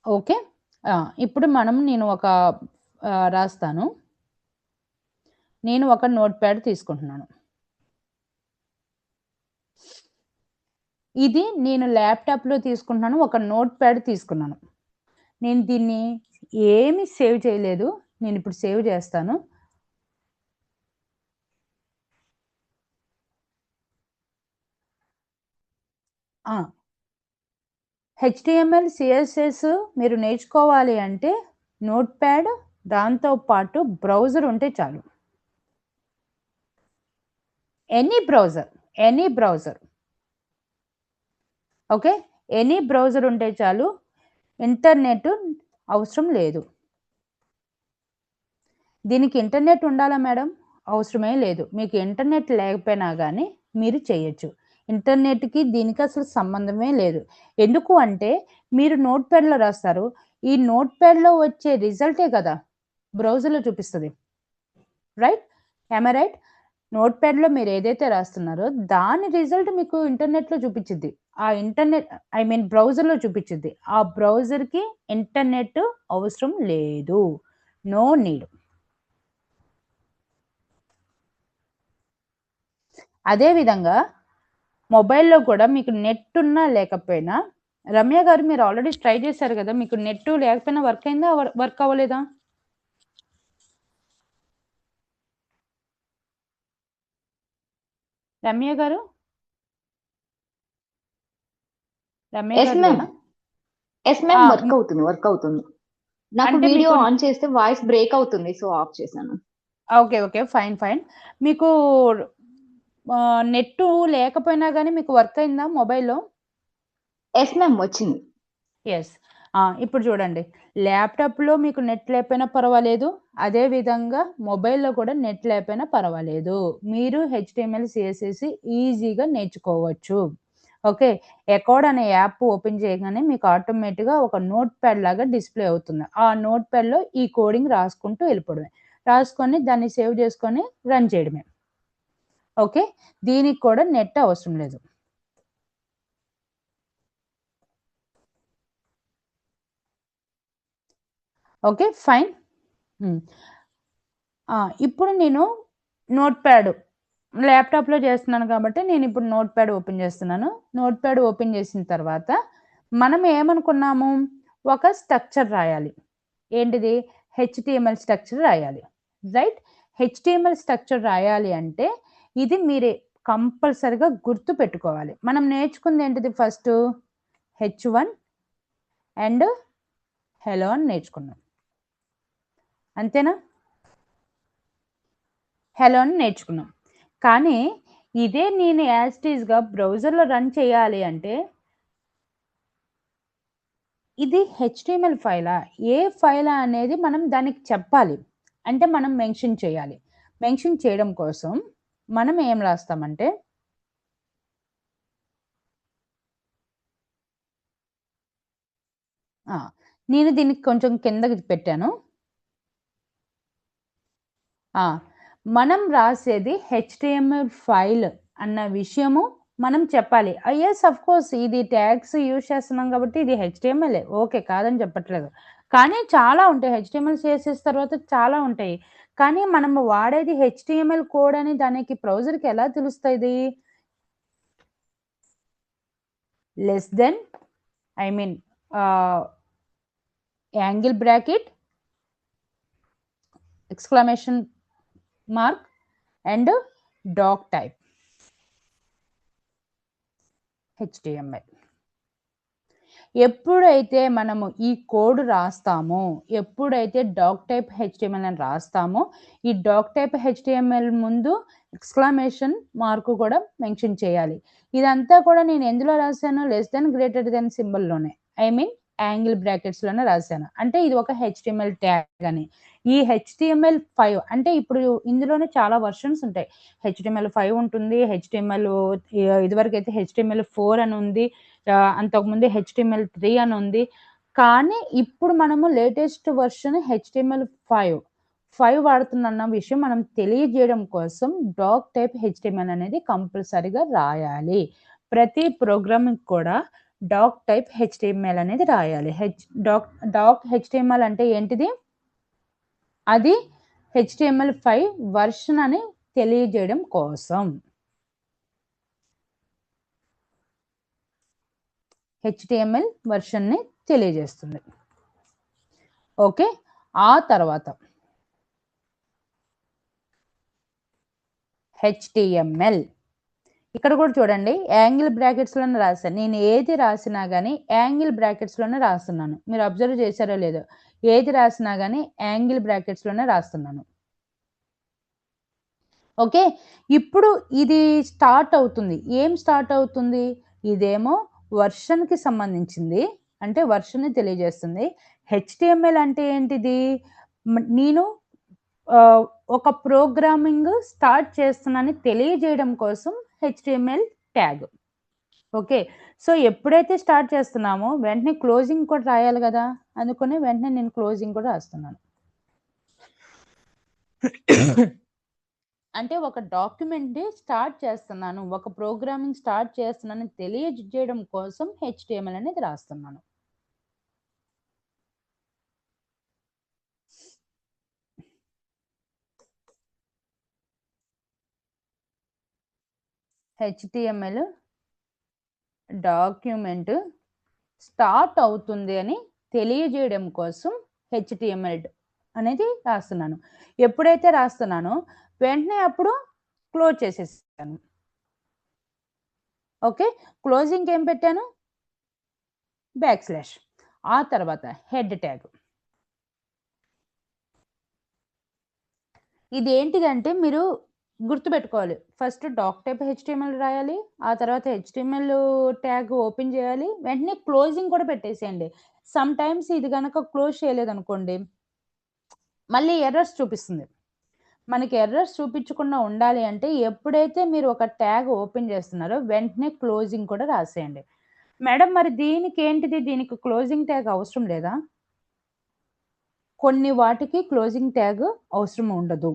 ఓకే, ఇప్పుడు నేను ఒక రాస్తాను. నేను ఒక నోట్ ప్యాడ్ తీసుకుంటున్నాను. ఇది నేను ల్యాప్టాప్లో తీసుకుంటున్నాను, ఒక నోట్ ప్యాడ్ తీసుకున్నాను. నేను దీన్ని ఏమీ సేవ్ చేయలేదు. నేను ఇప్పుడు సేవ్ చేస్తాను. హెచ్టిఎంఎల్ సిఎస్ఎస్ మీరు నేర్చుకోవాలి అంటే నోట్ ప్యాడ్, దాంతోపాటు బ్రౌజర్ ఉంటే చాలు. Any browser okay, any browser ఉంటే చాలు. ఇంటర్నెట్ అవసరం లేదు. దీనికి ఇంటర్నెట్ ఉండాలా మేడం? అవసరమే లేదు. మీకు ఇంటర్నెట్ లేకపోయినా కానీ మీరు చేయొచ్చు. ఇంటర్నెట్కి దీనికి అసలు సంబంధమే లేదు. ఎందుకు అంటే మీరు నోట్ ప్యాడ్లో రాస్తారు, ఈ నోట్ ప్యాడ్లో వచ్చే రిజల్టే కదా బ్రౌజర్లో చూపిస్తుంది. Right, right? నోట్ ప్యాడ్లో మీరు ఏదైతే రాస్తున్నారో దాని రిజల్ట్ మీకు ఇంటర్నెట్లో చూపించింది. ఆ బ్రౌజర్లో చూపించింది. ఆ బ్రౌజర్కి ఇంటర్నెట్ అవసరం లేదు. No need. అదేవిధంగా మొబైల్లో కూడా మీకు నెట్ ఉన్నా లేకపోయినా, రమ్య గారు మీరు ఆల్రెడీ ట్రై చేశారు కదా, మీకు నెట్ లేకపోయినా వర్క్ అయిందా, వర్క్ అవ్వలేదా? రమ్య గారు వర్క్ అవుతుంది. నాకు వీడియో ఆన్ చేస్తే వాయిస్ బ్రేక్ అవుతుంది, సో ఆఫ్ చేశాను. Okay, fine. మీకు నెట్టు లేకపోయినా గానీ మీకు వర్క్ అయిందా మొబైల్‌లో? యెస్ మ్యామ్ వచ్చింది. యెస్. ఇప్పుడు చూడండి. ల్యాప్‌టాప్‌లో మీకు నెట్ లేకపోయినా పర్వాలేదు. అదే విధంగా మొబైల్‌లో కూడా నెట్ లేకపోయినా పర్వాలేదు. మీరు హెచ్‌టీఎంఎల్, సీఎస్ఎస్ ఈజీగా నేర్చుకోవచ్చు. ఓకే. అకార్డ్ అనే యాప్ ఓపెన్ చేయగానే మీకు ఆటోమేటిక్‌గా ఒక నోట్‌ప్యాడ్ లాగా డిస్‌ప్లే అవుతుంది. ఆ నోట్‌ప్యాడ్‌లో ఈ కోడింగ్ రాసుకుంటూ వెళ్ళిపోవడమే. రాసుకొని దాన్ని సేవ్ చేసుకొని రన్ చేయడమే. ఓకే. దీనికి కూడా నెట్ అవసరం లేదు. ఓకే. ఫైన్. ఇప్పుడు నేను నోట్‌ప్యాడ్ ల్యాప్‌టాప్‌లో చేస్తున్నాను కాబట్టి నేనిప్పుడు నోట్‌ప్యాడ్ ఓపెన్ చేస్తున్నాను. నోట్‌ప్యాడ్ ఓపెన్ చేసిన తర్వాత మనం ఏమనుకున్నాము? ఒక స్ట్రక్చర్ రాయాలి. ఏంటిది? హెచ్‌టీఎంఎల్ స్ట్రక్చర్ రాయాలి. రైట్? హెచ్‌టీఎంఎల్ స్ట్రక్చర్ రాయాలి అంటే ఇది మీరే కంపల్సరీగా గుర్తుపెట్టుకోవాలి. మనం నేర్చుకుందేంటిది ఫస్టు? హెచ్1 అండ్ హెలో అని నేర్చుకున్నాం. అంతేనా? హెలో అని నేర్చుకున్నాం. కానీ ఇదే నేను యాజ్ ఇట్ ఈస్‌గా బ్రౌజర్‌లో రన్ చేయాలి అంటే ఇది హెచ్‌టీఎంఎల్ ఫైలా? ఏ ఫైలా అనేది మనం దానికి చెప్పాలి. అంటే మనం మెన్షన్ చేయాలి. మెన్షన్ చేయడం కోసం మనం ఏం రాస్తామంటే నేను దీనికి కొంచెం కిందకి పెట్టాను. మనం రాసేది హెచ్‌టీఎంఎల్ ఫైల్ అన్న విషయము మనం చెప్పాలి. యెస్ ఆఫ్‌కోర్స్ ఇది ట్యాగ్స్ యూజ్ చేస్తున్నాం కాబట్టి ఇది హెచ్‌టీఎంఎలే. ఓకే. కాదని చెప్పట్లేదు. కానీ చాలా ఉంటాయి. హెచ్‌టీఎంఎల్, సీఎస్ఎస్ తర్వాత చాలా ఉంటాయి. కానీ మనం వాడేది హెచ్‌టీఎంఎల్ కోడ్ అని దానికి బ్రౌజర్‌కి ఎలా తెలుస్తది? Less than I mean angle bracket, exclamation mark and dock type HTML. ఎప్పుడైతే మనము ఈ కోడ్ రాస్తామో, ఎప్పుడైతే డాక్ టైప్ హెచ్‌టీఎంఎల్ అని రాస్తామో, ఈ డాక్ టైప్ హెచ్‌టీఎంఎల్ ముందు ఎక్స్‌క్లమేషన్ మార్క్ కూడా మెన్షన్ చేయాలి. ఇదంతా కూడా నేను ఎందులో రాసాను? లెస్ థాన్, గ్రేటర్ థాన్ సింబల్‌లోనే. ఐ మీన్ యాంగిల్ బ్రాకెట్స్‌లోనే రాసాను. అంటే ఇది ఒక హెచ్‌టీఎంఎల్ ట్యాగ్ అని. ఈ హెచ్‌టీఎంఎల్ 5 అంటే ఇప్పుడు ఇందులోనే చాలా వెర్షన్స్ ఉంటాయి. హెచ్‌టీఎంఎల్ 5 ఉంటుంది. హెచ్‌టీఎంఎల్ ఇదివరకైతే హెచ్‌టీఎంఎల్ 4 అని ఉంది. అంతకుముందు హెచ్‌టీఎంఎల్ 3 అని ఉంది. కానీ ఇప్పుడు మనము లేటెస్ట్ వెర్షన్ హెచ్‌టీఎంఎల్ 5 వాడుతున్న విషయం మనం తెలియజేయడం కోసం డాక్ టైప్ హెచ్‌టీఎంఎల్ అనేది కంపల్సరీగా రాయాలి. ప్రతి ప్రోగ్రామింగ్ కూడా డాక్ టైప్ హెచ్‌టీఎంఎల్ అనేది రాయాలి. డాక్ హెచ్‌టీఎంఎల్ అంటే ఏంటిది? అది హెచ్‌టీఎంఎల్ 5 వెర్షన్ అని తెలియజేయడం కోసం. హెచ్‌టీఎంఎల్ వెర్షన్‌ని తెలియజేస్తుంది. ఓకే. ఆ తర్వాత హెచ్‌టీఎంఎల్ ఇక్కడ కూడా చూడండి యాంగిల్ బ్రాకెట్స్‌లోనే రాశాను. నేను ఏది రాసినా గానీ యాంగిల్ బ్రాకెట్స్‌లోనే రాస్తున్నాను. మీరు అబ్జర్వ్ చేశారో లేదో? ఏది రాసినా గానీ యాంగిల్ బ్రాకెట్స్‌లోనే రాస్తున్నాను. ఓకే. ఇప్పుడు ఇది స్టార్ట్ అవుతుంది. ఏం స్టార్ట్ అవుతుంది? ఇదేమో వెర్షన్‌కి సంబంధించింది. అంటే వెర్షన్‌ని తెలియజేస్తుంది. హెచ్‌టీఎంఎల్ అంటే ఏంటిది? నేను ఒక ప్రోగ్రామింగ్ స్టార్ట్ చేస్తున్నానని తెలియజేయడం కోసం హెచ్‌టీఎంఎల్ ట్యాగ్. ఓకే. సో, ఎప్పుడైతే స్టార్ట్ చేస్తున్నామో వెంటనే క్లోజింగ్ కూడా రాయాలి గదా! అందుకని వెంటనే నేను క్లోజింగ్ కూడా రాస్తున్నాను. అంటే ఒక డాక్యుమెంట్‌ని స్టార్ట్ చేస్తున్నాను. ఒక ప్రోగ్రామింగ్ స్టార్ట్ చేస్తున్నానని తెలియజేయడం కోసం హెచ్‌టీఎంఎల్ అనేది రాస్తున్నాను. హెచ్‌టీఎంఎల్ డాక్యుమెంట్ స్టార్ట్ అవుతుంది అని తెలియజేయడం కోసం హెచ్‌టీఎంఎల్ అనేది రాస్తున్నాను. ఎప్పుడైతే రాస్తున్నానో వెంటనే అప్పుడు క్లోజ్ చేసేసాను. ఓకే. క్లోజింగ్‌కి ఏం పెట్టాను? Back slash. ఆ తర్వాత హెడ్ ట్యాగ్. ఇదేంటిదంటే మీరు గుర్తుపెట్టుకోవాలి. ఫస్ట్ డాక్ టైప్ హెచ్టీఎంఎల్ రాయాలి. ఆ తర్వాత హెచ్టీఎంఎల్ ట్యాగ్ ఓపెన్ చేయాలి. వెంటనే క్లోజింగ్ కూడా పెట్టేసేయండి. సమ్ టైమ్స్ ఇది గనక క్లోజ్ చేయలేదనుకోండి, మళ్ళీ ఎర్రర్స్ చూపిస్తుంది. మనకి ఎర్రర్స్ చూపించకుండా ఉండాలి అంటే ఎప్పుడైతే మీరు ఒక ట్యాగ్ ఓపెన్ చేస్తున్నారో వెంటనే క్లోజింగ్ కూడా రాసేయండి. మేడం మరి దీనికి క్లోజింగ్ ట్యాగ్ అవసరం లేదా? కొన్ని వాటికి క్లోజింగ్ ట్యాగ్ అవసరం ఉండదు.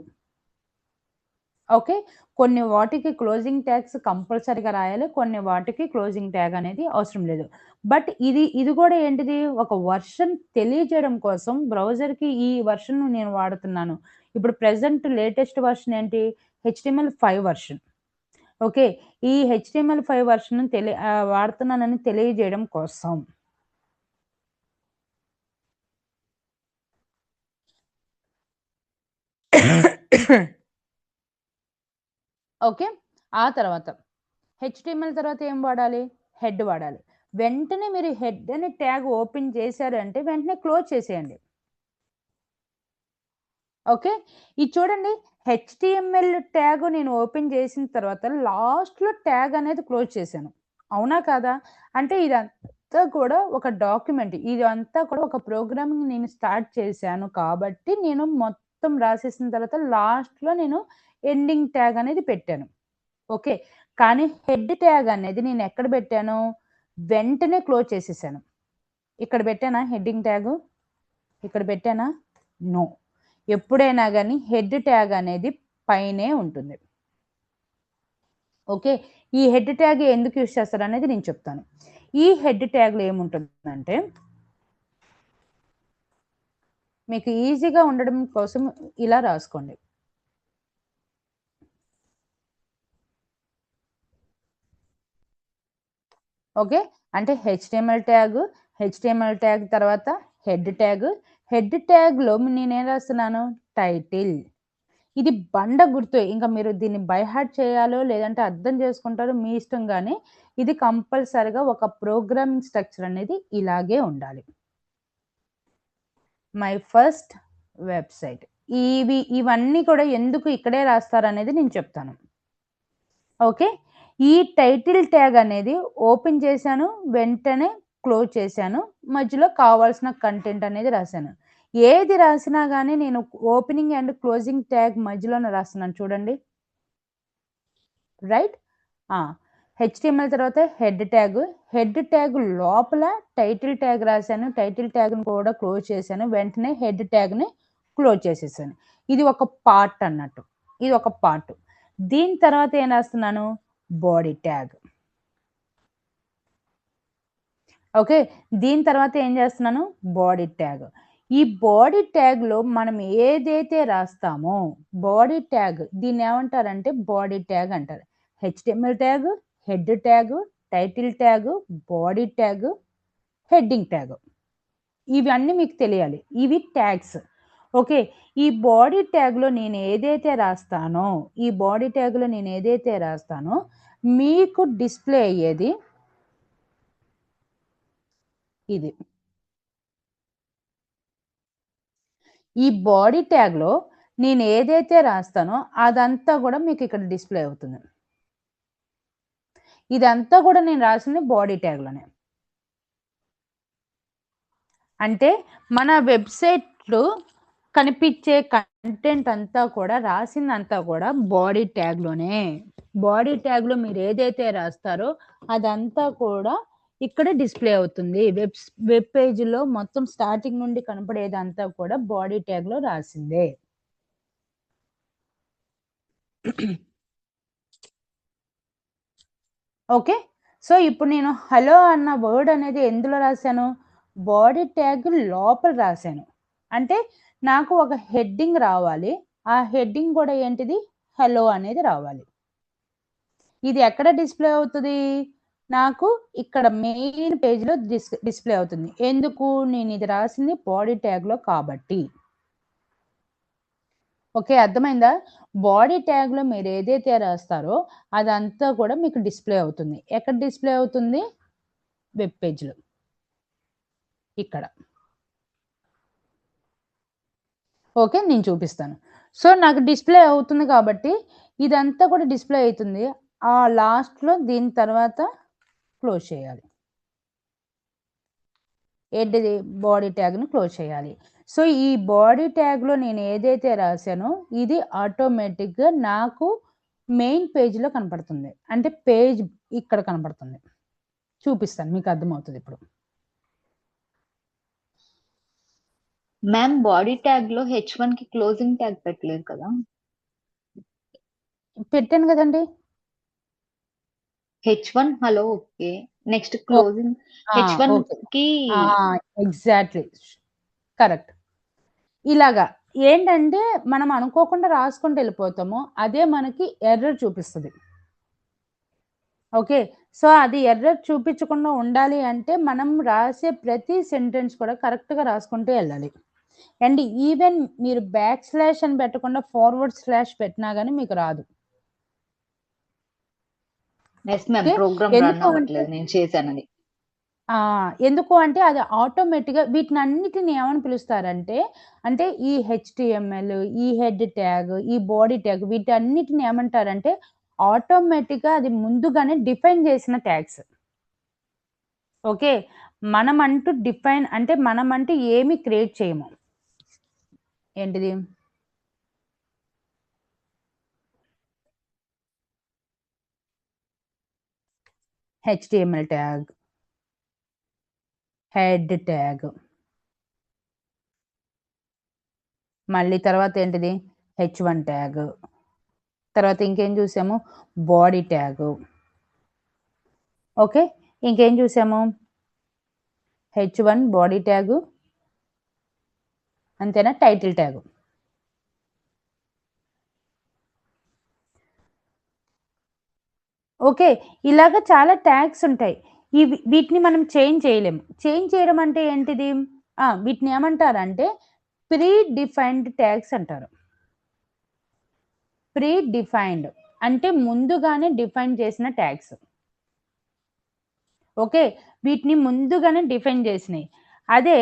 ఓకే. కొన్ని వాటికి క్లోజింగ్ ట్యాగ్స్ కంపల్సరీగా రాయాలి. కొన్ని వాటికి క్లోజింగ్ ట్యాగ్ అనేది అవసరం లేదు. బట్ ఇది కూడా ఏంటిది, ఒక వర్షన్ తెలియజేయడం కోసం బ్రౌజర్‌కి ఈ వర్షన్ నేను వాడుతున్నాను. ఇప్పుడు ప్రెజెంట్ లేటెస్ట్ వర్షన్ ఏంటి? HTML5 version. ఓకే. ఈ HTML5 వర్షన్ వాడుతున్నానని తెలియజేయడం కోసం. ఓకే. ఆ తర్వాత HTML తర్వాత ఏం వాడాలి? హెడ్ వాడాలి. వెంటనే మీరు హెడ్ అనే ట్యాగ్ ఓపెన్ చేశారు అంటే వెంటనే క్లోజ్ చేసేయండి. ఓకే. ఇది చూడండి, HTML ట్యాగ్ నేను ఓపెన్ చేసిన తర్వాత లాస్ట్‌లో ట్యాగ్ అనేది క్లోజ్ చేశాను. అవునా కాదా? అంటే ఇదంతా కూడా ఒక డాక్యుమెంట్. ఇదంతా కూడా ఒక ప్రోగ్రామింగ్ నేను స్టార్ట్ చేశాను కాబట్టి నేను మొత్తం రాసేసిన తర్వాత లాస్ట్‌లో నేను ఎండింగ్ ట్యాగ్ అనేది పెట్టాను. ఓకే. కానీ హెడ్ ట్యాగ్ అనేది నేను ఎక్కడ పెట్టాను? వెంటనే క్లోజ్ చేసేసాను. ఇక్కడ పెట్టానా హెడ్డింగ్ ట్యాగు? ఇక్కడ పెట్టానా? నో. ఎప్పుడైనా గాని హెడ్ ట్యాగ్ అనేది పైనే ఉంటుంది. ఓకే. ఈ హెడ్ ట్యాగ్ ఎందుకు యూజ్ చేస్తారనేది నేను చెప్తాను. ఈ హెడ్ ట్యాగ్‌లో ఏముంటుందంటే మీకు ఈజీగా ఉండడం కోసం ఇలా రాసుకోండి. ఓకే. అంటే హెచ్టీఎంఎల్ ట్యాగ్ తర్వాత హెడ్ ట్యాగ్‌లో నేనేం రాస్తున్నాను? టైటిల్. ఇది బండ గుర్తు. ఇంకా మీరు దీన్ని బై హార్ట్ చేయాలో లేదంటే అర్థం చేసుకుంటారో మీ ఇష్టం గానీ, ఇది కంపల్సరీగా ఒక ప్రోగ్రామింగ్ స్ట్రక్చర్ అనేది ఇలాగే ఉండాలి. My first website. ఇవన్నీ కూడా ఎందుకు ఇక్కడే రాస్తారనేది నేను చెప్తాను. ఓకే. ఈ టైటిల్ ట్యాగ్ అనేది ఓపెన్ చేశాను. వెంటనే క్లోజ్ చేశాను. మధ్యలో కావాల్సిన కంటెంట్ అనేది రాశాను. ఏది రాసినా గానీ నేను ఓపెనింగ్ అండ్ క్లోజింగ్ ట్యాగ్ మధ్యలోనే రాస్తున్నాను చూడండి. రైట్? HTML తర్వాత హెడ్ ట్యాగ్ లోపల టైటిల్ ట్యాగ్ రాశాను. టైటిల్ ట్యాగ్‌ని కూడా క్లోజ్ చేశాను. వెంటనే హెడ్ ట్యాగ్‌ని క్లోజ్ చేసేసాను. ఇది ఒక పార్ట్ అన్నట్టు. ఇది ఒక పార్ట్. దీని తర్వాత ఏం రాస్తున్నాను? Body tag. ఓకే. దీని తర్వాత ఏం చేస్తున్నాను? Body tag. ఈ బాడీ ట్యాగ్‌లో మనం ఏదైతే రాస్తామో బాడీ ట్యాగ్ దీన్నేమంటారంటే బాడీ ట్యాగ్ అంటారు. HTML tag, head tag, title tag, body tag, heading tag. ఇవన్నీ మీకు తెలియాలి. ఇవి ట్యాగ్స్. ఓకే. ఈ బాడీ ట్యాగ్‌లో నేను ఏదైతే రాస్తానో మీకు డిస్‌ప్లే అయ్యేది ఇది. ఈ బాడీ ట్యాగ్‌లో నేను ఏదైతే రాస్తానో అదంతా కూడా మీకు ఇక్కడ డిస్‌ప్లే అవుతుంది. ఇదంతా కూడా నేను రాసింది బాడీ ట్యాగ్‌లోనే. అంటే మన వెబ్‌సైట్‌లో కనిపించే కంటెంట్ అంతా కూడా రాసిందంతా కూడా బాడీ ట్యాగ్‌లోనే. బాడీ ట్యాగ్‌లో మీరు ఏదైతే రాస్తారో అదంతా కూడా ఇక్కడ డిస్‌ప్లే అవుతుంది. వెబ్ పేజ్‌లో మొత్తం స్టార్టింగ్ నుండి కనపడేదంతా కూడా బాడీ ట్యాగ్‌లో రాసిందే. ఓకే. సో, ఇప్పుడు నేను హలో అన్న వర్డ్ అనేది ఎందులో రాశాను? బాడీ ట్యాగ్ లోపల రాశాను. అంటే నాకు ఒక హెడ్డింగ్ రావాలి. ఆ హెడ్డింగ్ కూడా ఏంటిది? హలో అనేది రావాలి. ఇది ఎక్కడ డిస్‌ప్లే అవుతది? నాకు ఇక్కడ మెయిన్ పేజ్‌లో డిస్‌ప్లే అవుతుంది. ఎందుకు? నేను ఇది రాసింది బాడీ ట్యాగ్‌లో కాబట్టి. ఓకే. అర్థమైందా? బాడీ ట్యాగ్‌లో మీరు ఏదైతే రాస్తారో అదంతా కూడా మీకు డిస్‌ప్లే అవుతుంది. ఎక్కడ డిస్‌ప్లే అవుతుంది? వెబ్ పేజ్‌లో. ఇక్కడ. ఓకే. నేను చూపిస్తాను. సో, నాకు డిస్‌ప్లే అవుతుంది కాబట్టి ఇదంతా కూడా డిస్ప్లే అవుతుంది. ఆ లాస్ట్లో దీని తర్వాత క్లోజ్ చేయాలి. ఏంటిది? బాడీ ట్యాగ్‌ని క్లోజ్ చేయాలి. సో, ఈ బాడీ ట్యాగ్‌లో నేను ఏదైతే రాసానో ఇది ఆటోమేటిక్‌గా నాకు మెయిన్ పేజ్‌లో కనపడుతుంది. అంటే పేజ్ ఇక్కడ కనపడుతుంది. చూపిస్తాను, మీకు అర్థమవుతుంది ఇప్పుడు. మ్యామ్ బాడీ ట్యాగ్ లో H1 కి క్లోజింగ్ ట్యాగ్ పెట్టలేదు కదా? పెట్టాను కదండి. H1 hello okay. Next closing H1 okay. కి ఎగ్జాక్ట్లీ కరెక్ట్. ఇలాగా ఏంటంటే మనం అనుకోకుండా రాసుకుంటూ వెళ్ళిపోతాము. అదే మనకి ఎర్రర్ చూపిస్తుంది. ఓకే. సో, అది ఎర్రర్ చూపించకుండా ఉండాలి అంటే మనం రాసే ప్రతి సెంటెన్స్ కూడా కరెక్ట్‌గా రాసుకుంటూ వెళ్ళాలి. అండ్ ఈవెన్ మీరు బ్యాక్ స్లాష్ అని పెట్టకుండా ఫార్వర్డ్ స్లాష్ పెట్టినా గానీ మీకు రాదు. Yes ma'am. Okay. Program run ఎందుకు అంటే అవ్వట్లేదు. నేను చేశానది. ఎందుకు అంటే అది ఆటోమేటిక్‌గా వీటినన్నిటిని ఏమని పిలుస్తారంటే, అంటే ఈ హెచ్‌టీఎంఎల్, ఈ హెడ్ ట్యాగ్, ఈ బాడీ ట్యాగ్ వీటన్నిటిని ఏమంటారంటే ఆటోమేటిక్‌గా అది ముందుగానే డిఫైన్ చేసిన ట్యాగ్స్. ఓకే. మనమంటూ డిఫైన్ అంటే మనమంటూ ఏమి క్రియేట్ చేయము. ఏంటిది? HTML tag, head tag. మళ్ళీ తర్వాత ఏంటిది? H1 tag. తర్వాత ఇంకేం చూసాము? Body tag. ఓకే. ఇంకేం చూసాము? H1 body tag. అంతేనా? Title tag. ఓకే. ఇలాగ చాలా ట్యాగ్స్ ఉంటాయి. వీటిని మనం చేంజ్ చేయలేము. చేంజ్ చేయడం అంటే ఏంటిది? వీటిని ఏమంటారంటే ప్రీ డిఫైన్డ్ ట్యాగ్స్ అంటారు. ప్రీ డిఫైన్డ్ అంటే ముందుగానే డిఫైన్ చేసిన ట్యాగ్స్. ఓకే. వీటిని ముందుగానే డిఫైన్ చేసినయి. అదే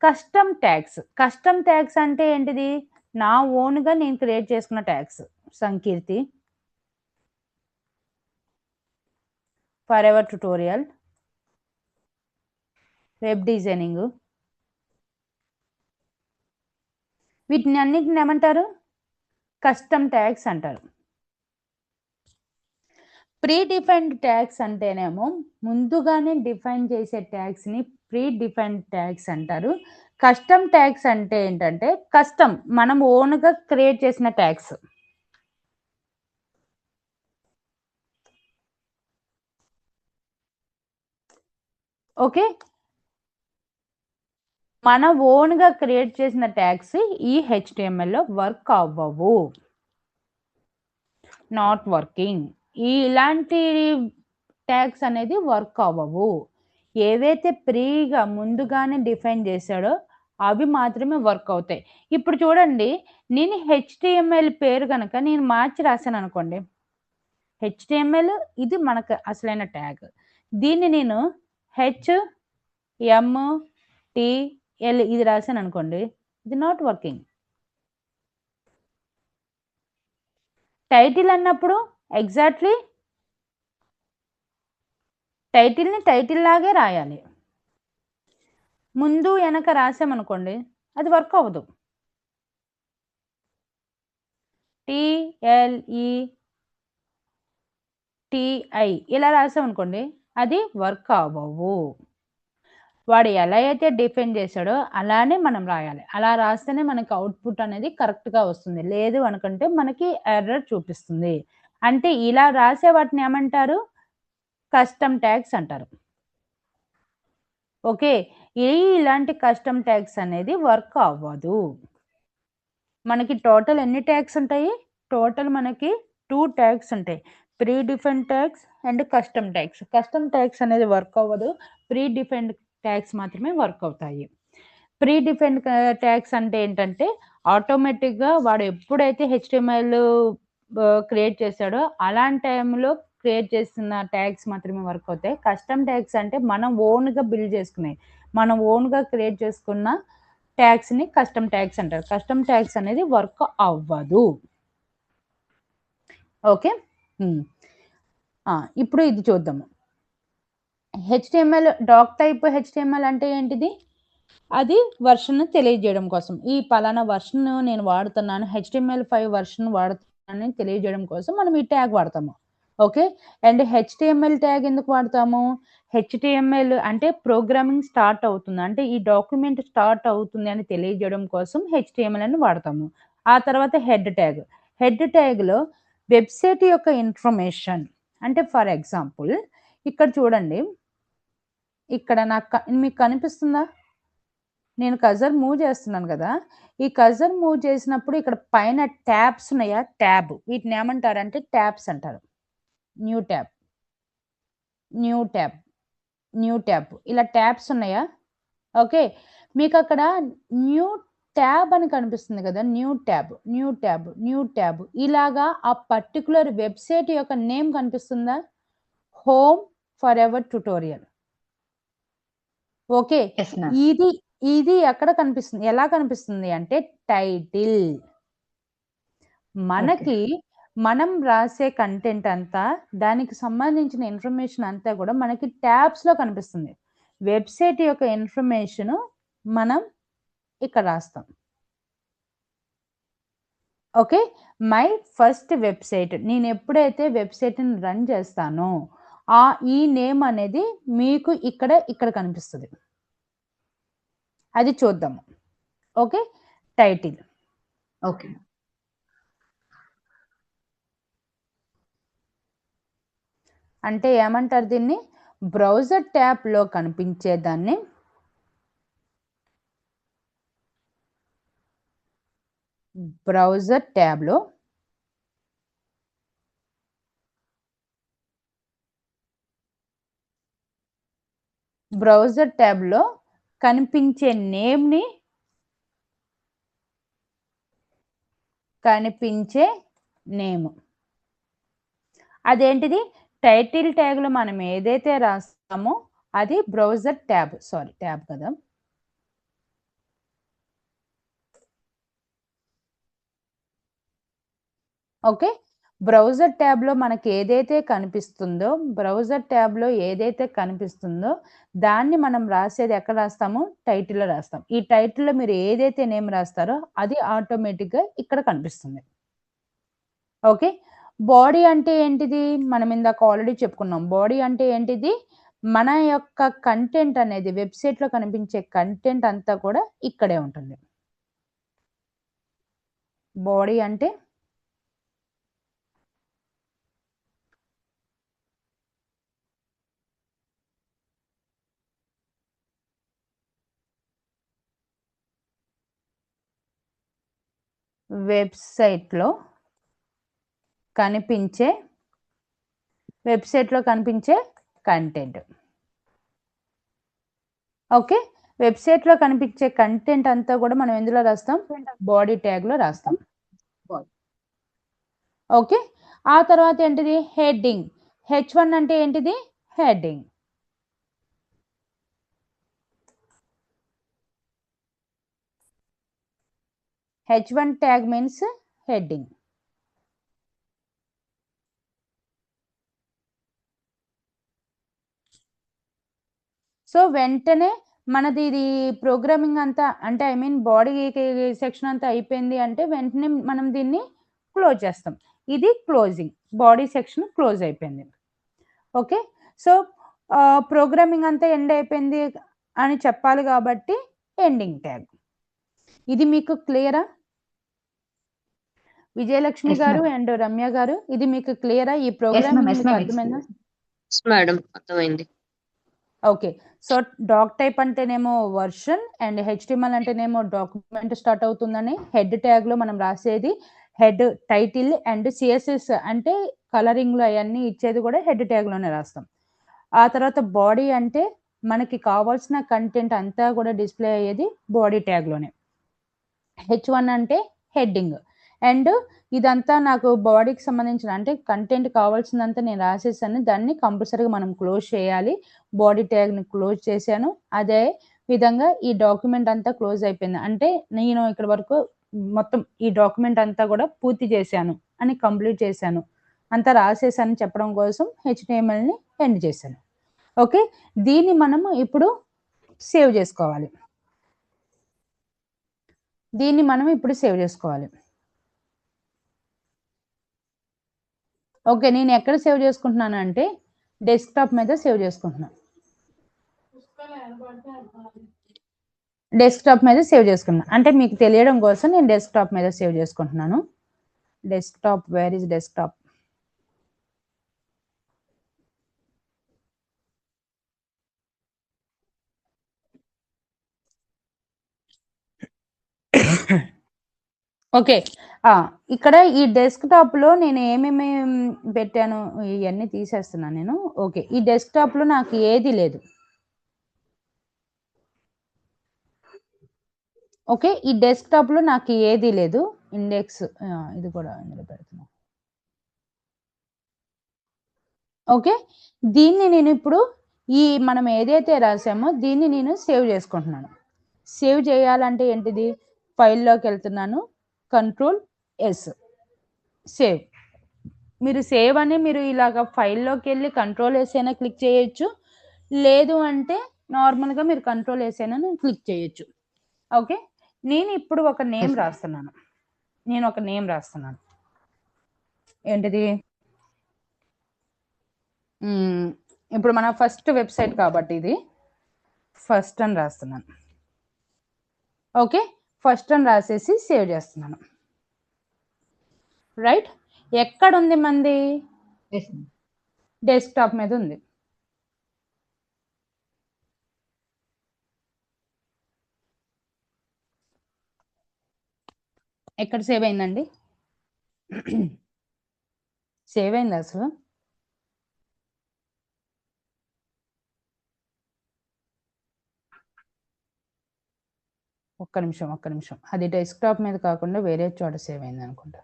కస్టమ్ ట్యాగ్స్. కస్టమ్ ట్యాగ్స్ అంటే ఏంటిది? నా ఓన్‌గా నేను క్రియేట్ చేసుకున్న tags. Sankeerthi, forever tutorial, web designing. వీటిని అన్నిటిని ఏమంటారు? కస్టమ్ ట్యాగ్స్ అంటారు. ప్రీ డిఫైన్డ్ ట్యాగ్స్ అంటేనేమో ముందుగానే డిఫైన్ చేసే ట్యాగ్స్‌ని ప్రీ డిఫైన్డ్ ట్యాగ్స్ అంటారు. కస్టమ్ ట్యాగ్స్ అంటే ఏంటంటే కస్టమ్ మనం ఓన్‌గా క్రియేట్ చేసిన ట్యాగ్స్. ఓకే. మన ఓన్‌గా క్రియేట్ చేసిన ట్యాగ్స్ ఈ హెచ్‌టీఎంఎల్‌లో వర్క్ అవ్వవు. Not working. ఇలాంటి ట్యాగ్స్ అనేది వర్క్ అవ్వవు. ఏవైతే ప్రీగా ముందుగానే డిఫైన్ చేశాడో అవి మాత్రమే వర్క్ అవుతాయి. ఇప్పుడు చూడండి, నేను హెచ్‌టీఎంఎల్ పేరు గనక నేను మార్చి రాశాననుకోండి. హెచ్‌టీఎంఎల్ ఇది మనకు అసలైన ట్యాగ్. దీన్ని నేను HMTL ఇది రాశాననుకోండి. ఇది నాట్ వర్కింగ్. టైటిల్ అన్నప్పుడు ఎగ్జాక్ట్‌లీ టైటిల్‌ని టైటిల్ లాగే రాయాలి. ముందు వెనక రాసామనుకోండి అది వర్క్ అవ్వదు. TLETI ఇలా రాసామనుకోండి అది వర్క్ అవ్వవు. వాడు ఎలా అయితే డిఫైన్ చేశాడో అలానే మనం రాయాలి. అలా రాస్తేనే మనకి అవుట్‌పుట్ అనేది కరెక్ట్‌గా వస్తుంది. లేదు అనుకుంటే మనకి ఎర్రర్ చూపిస్తుంది. అంటే ఇలా రాసే వాటిని ఏమంటారు? కస్టమ్ ట్యాగ్స్ అంటారు. ఓకే. ఇలాంటి కస్టమ్ ట్యాగ్స్ అనేది వర్క్ అవ్వదు. మనకి టోటల్ ఎన్ని ట్యాగ్స్ ఉంటాయి? టోటల్ మనకి 2 ట్యాగ్స్ ఉంటాయి. Pre defined tags and custom tags. Custom tags అనేది వర్క్ అవ్వదు. ప్రీ డిఫైన్డ్ ట్యాగ్స్ మాత్రమే వర్క్ అవుతాయి. ప్రీ డిఫైన్డ్ ట్యాగ్స్ అంటే ఏంటంటే ఆటోమేటిక్‌గా వాడు ఎప్పుడైతే హెచ్‌టీఎంఎల్ క్రియేట్ చేశాడో అలాంటి టైంలో క్రియేట్ చేసిన ట్యాగ్స్ మాత్రమే వర్క్ అవుతాయి. కస్టమ్ ట్యాగ్స్ అంటే మనం ఓన్‌గా బిల్డ్ చేసుకునేయి. మనం ఓన్‌గా క్రియేట్ చేసుకున్న ట్యాగ్స్‌ని కస్టమ్ ట్యాగ్స్ అంటారు. కస్టమ్ ట్యాగ్స్ అనేది వర్క్ అవ్వదు. ఓకే. ఇప్పుడు ఇది చూద్దాము. హెచ్టిఎంఎల్ డాక్ టైప్ హెచ్టిఎంఎల్ అంటే ఏంటిది? అది వర్షన్ తెలియజేయడం కోసం. ఈ పలానా వర్షన్ నేను వాడుతున్నాను, HTML5 వర్షన్ వాడుతున్నానని తెలియజేయడం కోసం మనం ఈ ట్యాగ్ వాడతాము. ఓకే. అండ్ HTML ట్యాగ్ ఎందుకు వాడతాము? HTML అంటే ప్రోగ్రామింగ్ స్టార్ట్ అవుతుంది. అంటే ఈ డాక్యుమెంట్ స్టార్ట్ అవుతుంది అని తెలియజేయడం కోసం HTML అని వాడతాము. ఆ తర్వాత హెడ్ ట్యాగ్. హెడ్ ట్యాగ్‌లో వెబ్‌సైట్ యొక్క ఇన్ఫర్మేషన్ అంటే ఫర్ ఎగ్జాంపుల్ ఇక్కడ చూడండి. ఇక్కడ మీకు కనిపిస్తుందా? నేను కర్సర్ మూవ్ చేస్తున్నాను కదా! ఈ కర్సర్ మూవ్ చేసినప్పుడు ఇక్కడ పైన ట్యాబ్స్ ఉన్నాయా? ట్యాబ్. వీటిని ఏమంటారంటే ట్యాబ్స్ అంటారు. New tab, new tab, new tab ఇలా ట్యాబ్స్ ఉన్నాయా? ఓకే. మీకు అక్కడ న్యూ ట్యాబ్ అని కనిపిస్తుంది కదా! New tab, new tab, new tab ఇలాగా ఆ పర్టిక్యులర్ వెబ్‌సైట్ యొక్క నేమ్ కనిపిస్తుందా? Home forever tutorial. Okay. Yes ma'am. ఇది ఎక్కడ కనిపిస్తుంది? ఎలా కనిపిస్తుంది అంటే టైటిల్. మనకి మనం రాసే కంటెంట్ అంతా దానికి సంబంధించిన ఇన్ఫర్మేషన్ అంతా కూడా మనకి ట్యాబ్స్‌లో కనిపిస్తుంది. వెబ్‌సైట్ యొక్క ఇన్ఫర్మేషన్ మనం ఇక్కడ రాస్తాం. ఓకే. మై ఫస్ట్ వెబ్‌సైట్ నేను ఎప్పుడైతే వెబ్‌సైట్‌ని రన్ చేస్తానో ఈ నేమ్ అనేది మీకు ఇక్కడ కనిపిస్తది. అది చూద్దాము. ఓకే. టైటిల్. ఓకే. అంటే ఏమంటారు దీన్ని? బ్రౌజర్ ట్యాబ్‌లో కనిపించేదాన్ని బ్రౌజర్ ట్యాబ్‌లో కనిపించే నేమ్‌ని అదేంటిది? టైటిల్ ట్యాగ్‌లో మనం ఏదైతే రాస్తామో అది బ్రౌజర్ ట్యాబ్. సారీ ట్యాబ్ కదా! ఓకే. బ్రౌజర్ ట్యాబ్‌లో మనకి ఏదైతే కనిపిస్తుందో దాన్ని మనం రాసేది ఎక్కడ రాస్తాము? టైటిల్‌లో రాస్తాం. ఈ టైటిల్‌లో మీరు ఏదైతే నేమ్ రాస్తారో అది ఆటోమేటిక్‌గా ఇక్కడ కనిపిస్తుంది. ఓకే. బాడీ అంటే ఏంటిది? మనం ఇందాక ఆల్రెడీ చెప్పుకున్నాం. బాడీ అంటే ఏంటిది? మన యొక్క కంటెంట్ అనేది వెబ్‌సైట్‌లో కనిపించే కంటెంట్ అంతా కూడా ఇక్కడే ఉంటుంది. బాడీ అంటే వెబ్‌సైట్‌లో కనిపించే కంటెంట్. ఓకే. వెబ్‌సైట్‌లో కనిపించే కంటెంట్ అంతా కూడా మనం ఎందులో రాస్తాం? బాడీ ట్యాగ్‌లో రాస్తాం. ఓకే. ఆ తర్వాత ఏంటిది? హెడ్డింగ్. H1 అంటే ఏంటిది? Heading. H1 tag means heading. So, వెంటనే మనది ఇది ప్రోగ్రామింగ్ అంతా అంటే బాడీ సెక్షన్ అంతా అయిపోయింది అంటే వెంటనే మనం దీన్ని క్లోజ్ చేస్తాం. ఇది క్లోజింగ్. బాడీ సెక్షన్ క్లోజ్ అయిపోయింది. ఓకే. సో, ప్రోగ్రామింగ్ అంతా ఎండ్ అయిపోయింది అని చెప్పాలి కాబట్టి ఎండింగ్ ట్యాగ్. ఇది మీకు క్లియరా? విజయలక్ష్మి యెస్ గారు మ్యామ్. అండ్ రమ్య గారు ఇది మీకు క్లియరా? ఈ యెస్ మ్యామ్. ప్రోగ్రామింగ్ యెస్ మీకు మ్యామ్. అర్థమైందా? మేడం అర్థమైంది. ఓకే. సో, డాక్ టైప్ అంటేనేమో వర్షన్ అండ్ HTML అంటేనేమో డాక్యుమెంట్ స్టార్ట్ అవుతుందని, హెడ్ ట్యాగ్‌లో మనం రాసేది హెడ్, టైటిల్ అండ్ CSS అంటే కలరింగ్‌లో అయన్నీ ఇచ్చేది కూడా హెడ్ ట్యాగ్‌లోనే రాస్తాం. ఆ తర్వాత బాడీ అంటే మనకి కావాల్సిన కంటెంట్ అంతా కూడా డిస్‌ప్లే అయ్యేది బాడీ ట్యాగ్‌లోనే. H1 అంటే హెడ్డింగ్. అండ్ ఇదంతా నాకు బాడీకి సంబంధించిన అంటే కంటెంట్ కావాల్సిందంతా నేను రాసేసాను. దాన్ని కంపల్సరీగా మనం క్లోజ్ చేయాలి. బాడీ ట్యాగ్‌ని క్లోజ్ చేశాను. అదే విధంగా ఈ డాక్యుమెంట్ అంతా క్లోజ్ అయిపోయింది. అంటే నేను ఇక్కడి వరకు మొత్తం ఈ డాక్యుమెంట్ అంతా కూడా పూర్తి చేశాను అని కంప్లీట్ చేశాను అంతా రాసేసాను చెప్పడం కోసం హెచ్టిఎంఎల్ని ఎండ్ చేశాను. ఓకే, దీన్ని మనము ఇప్పుడు సేవ్ చేసుకోవాలి. ఓకే, నేను ఎక్కడ సేవ్ చేసుకుంటున్నాను అంటే డెస్క్టాప్ మీద సేవ్ చేసుకుంటున్నాను. అంటే మీకు తెలియడం కోసం నేను డెస్క్టాప్ మీద సేవ్ చేసుకుంటున్నాను. Desktop, where is desktop? Okay, ఇక్కడ ఈ డెస్క్టాప్ లో నేను ఏమేమి పెట్టాను ఇవన్నీ తీసేస్తున్నాను నేను. ఓకే, ఈ డెస్క్టాప్ లో నాకు ఏది లేదు. ఓకే, ఈ డెస్క్టాప్ లో నాకు ఏది లేదు. ఇండెక్స్ ఇది కూడా ఇందులో పెడుతున్నాను. ఓకే, దీన్ని నేను ఇప్పుడు మనం ఏదైతే రాసామో దీన్ని నేను సేవ్ చేసుకుంటున్నాను. సేవ్ చేయాలంటే ఏంటిది, ఫైల్లోకి వెళ్తున్నాను, Ctrl+S, సేవ్. మీరు సేవ్ అని మీరు ఇలాగ ఫైల్లోకి వెళ్ళి Ctrl+S అయినా క్లిక్ చేయొచ్చు, లేదు అంటే నార్మల్గా మీరు Ctrl+S అయినా క్లిక్ చేయొచ్చు. ఓకే, నేను ఇప్పుడు ఒక నేమ్ రాస్తున్నాను. ఏంటిది, ఇప్పుడు మన ఫస్ట్ వెబ్సైట్ కాబట్టి ఇది ఫస్ట్ అని రాస్తున్నాను. ఓకే, ఫస్ట్ అని రాసేసి సేవ్ చేస్తున్నాను. రైట్, ఎక్కడ ఉంది మంది? డెస్క్టాప్ మీద ఉంది. ఎక్కడ సేవ్ అయిందండి? సేవ్ అయింది అసలు? ఒక్క నిమిషం. అది డెస్క్టాప్ మీద కాకుండా వేరే చోట సేవ్ అయింది అనుకుంటా.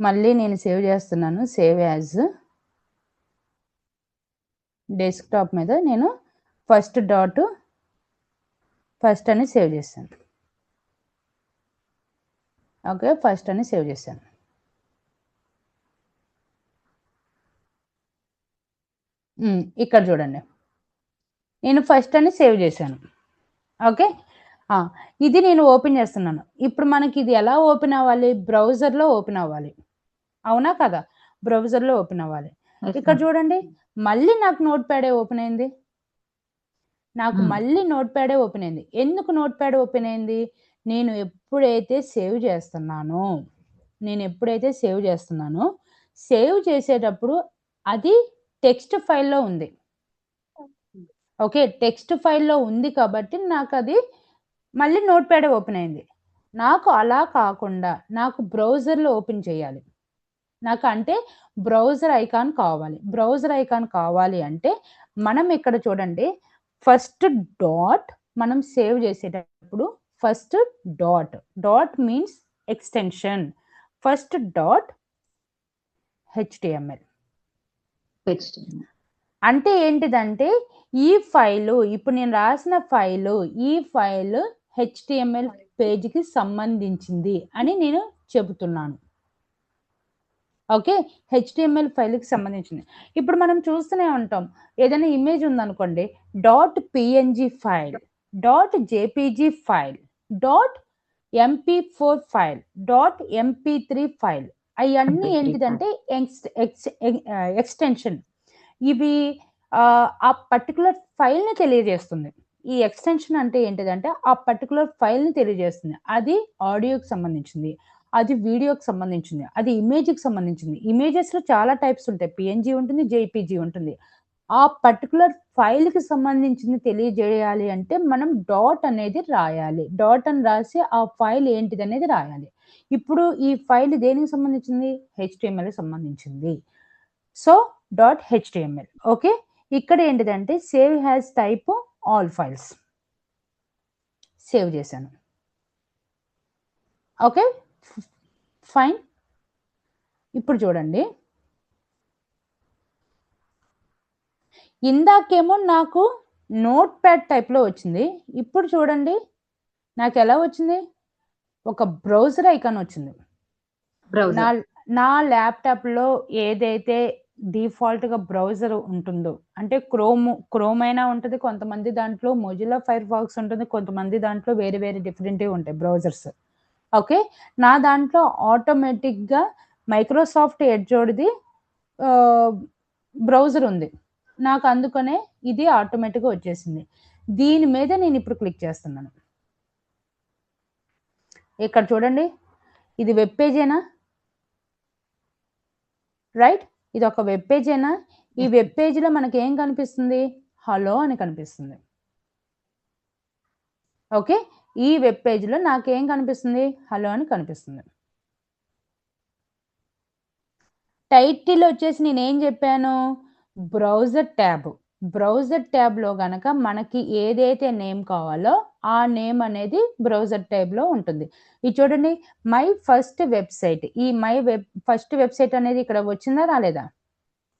మళ్ళీ నేను సేవ్ చేస్తున్నాను. సేవ్ యాజ్ డెస్క్టాప్ మీద నేను ఫస్ట్ అని సేవ్ చేశాను. ఓకే, ఫస్ట్ అని సేవ్ చేశాను. ఇక్కడ చూడండి, నేను ఫస్ట్ అని సేవ్ చేశాను. ఓకే, ఇది నేను ఓపెన్ చేస్తున్నాను. ఇప్పుడు మనకి ఇది ఎలా ఓపెన్ అవ్వాలి? బ్రౌజర్లో ఓపెన్ అవ్వాలి, అవునా కదా? బ్రౌజర్లో ఓపెన్ అవ్వాలి. ఇక్కడ చూడండి, మళ్ళీ నాకు నోట్ ప్యాడే ఓపెన్ అయింది. ఎందుకు నోట్ ప్యాడ్ ఓపెన్ అయింది? నేను ఎప్పుడైతే సేవ్ చేస్తున్నానో సేవ్ చేసేటప్పుడు అది టెక్స్ట్ ఫైల్లో ఉంది. ఓకే, టెక్స్ట్ ఫైల్లో ఉంది కాబట్టి నాకు అది మళ్ళీ నోట్ ప్యాడ్ ఓపెన్ అయింది. నాకు అలా కాకుండా నాకు బ్రౌజర్లో ఓపెన్ చేయాలి. అంటే బ్రౌజర్ ఐకాన్ కావాలి అంటే మనం ఇక్కడ చూడండి, ఫస్ట్ డాట్, మనం సేవ్ చేసేటప్పుడు first dot means extension, first dot HTML. అంటే ఏంటిదంటే ఈ ఫైలు, ఇప్పుడు నేను రాసిన ఈ ఫైలు HTML పేజీకి సంబంధించింది అని నేను చెబుతున్నాను. ఓకే, HTML ఫైల్కి సంబంధించింది. ఇప్పుడు మనం చూస్తూనే ఉంటాం, ఏదైనా ఇమేజ్ ఉందనుకోండి, .png file, .jpg file, .mp4 file, .mp3 file, అవన్నీ ఏంటిదంటే ఎక్స్టెన్షన్. ఇవి ఆ పర్టికులర్ ఫైల్ని తెలియజేస్తుంది. ఈ ఎక్స్టెన్షన్ అంటే ఏంటిదంటే ఆ పర్టికులర్ ఫైల్ని తెలియజేస్తుంది. అది ఆడియోకి సంబంధించింది, అది వీడియోకి సంబంధించింది, అది ఇమేజ్కి సంబంధించింది. ఇమేజెస్లో చాలా టైప్స్ ఉంటాయి, PNG ఉంటుంది, JPG ఉంటుంది. ఆ పర్టికులర్ ఫైల్కి సంబంధించింది తెలియజేయాలి అంటే మనం డాట్ అనేది రాయాలి. డాట్ అని రాసి ఆ ఫైల్ ఏంటిది అనేది రాయాలి. ఇప్పుడు ఈ ఫైల్ దేనికి సంబంధించింది? HTMLకి సంబంధించింది. So .html. ఓకే, ఇక్కడ ఏంటిదంటే save as type all files, save చేశాను. Okay, fine. ఇప్పుడు చూడండి, ఇందాకేమో నాకు నోట్ ప్యాడ్ టైప్లో వచ్చింది. ఇప్పుడు చూడండి నాకు ఎలా వచ్చింది, ఒక బ్రౌజర్ ఐకాన్ వచ్చింది. నా బ్రౌజర్. నా ల్యాప్టాప్లో ఏదైతే డిఫాల్ట్గా బ్రౌజర్ ఉంటుందో, అంటే క్రోమ్ అయినా ఉంటుంది, కొంతమంది దాంట్లో మొజిల్లా ఫైర్ ఫాక్స్ ఉంటుంది, కొంతమంది దాంట్లో వేరే వేరే డిఫరెంట్గా ఉంటాయి బ్రౌజర్స్. ఓకే, నా దాంట్లో ఆటోమేటిక్గా మైక్రోసాఫ్ట్ ఎడ్జోడ్ది బ్రౌజర్ ఉంది నాకు, అందుకనే ఇది ఆటోమేటిక్గా వచ్చేసింది. దీని మీద నేను ఇప్పుడు క్లిక్ చేస్తున్నాను. ఇక్కడ చూడండి, ఇది వెబ్ పేజేనా, రైట్? ఇది ఒక వెబ్ పేజేనా? ఈ వెబ్ పేజీలో మనకి ఏం కనిపిస్తుంది, హలో అని కనిపిస్తుంది. ఓకే, ఈ వెబ్ పేజీలో నాకేం కనిపిస్తుంది, హలో అని కనిపిస్తుంది. టైటిల్ వచ్చేసి నేనేం చెప్పాను, బ్రౌజర్ ట్యాబ్. బ్రౌజర్ ట్యాబ్లో కనుక మనకి ఏదైతే నేమ్ కావాలో ఆ నేమ్ అనేది బ్రౌజర్ ట్యాబ్లో ఉంటుంది. ఇది చూడండి, మై ఫస్ట్ వెబ్సైట్. ఈ ఫస్ట్ వెబ్సైట్ అనేది ఇక్కడ వచ్చిందా రాలేదా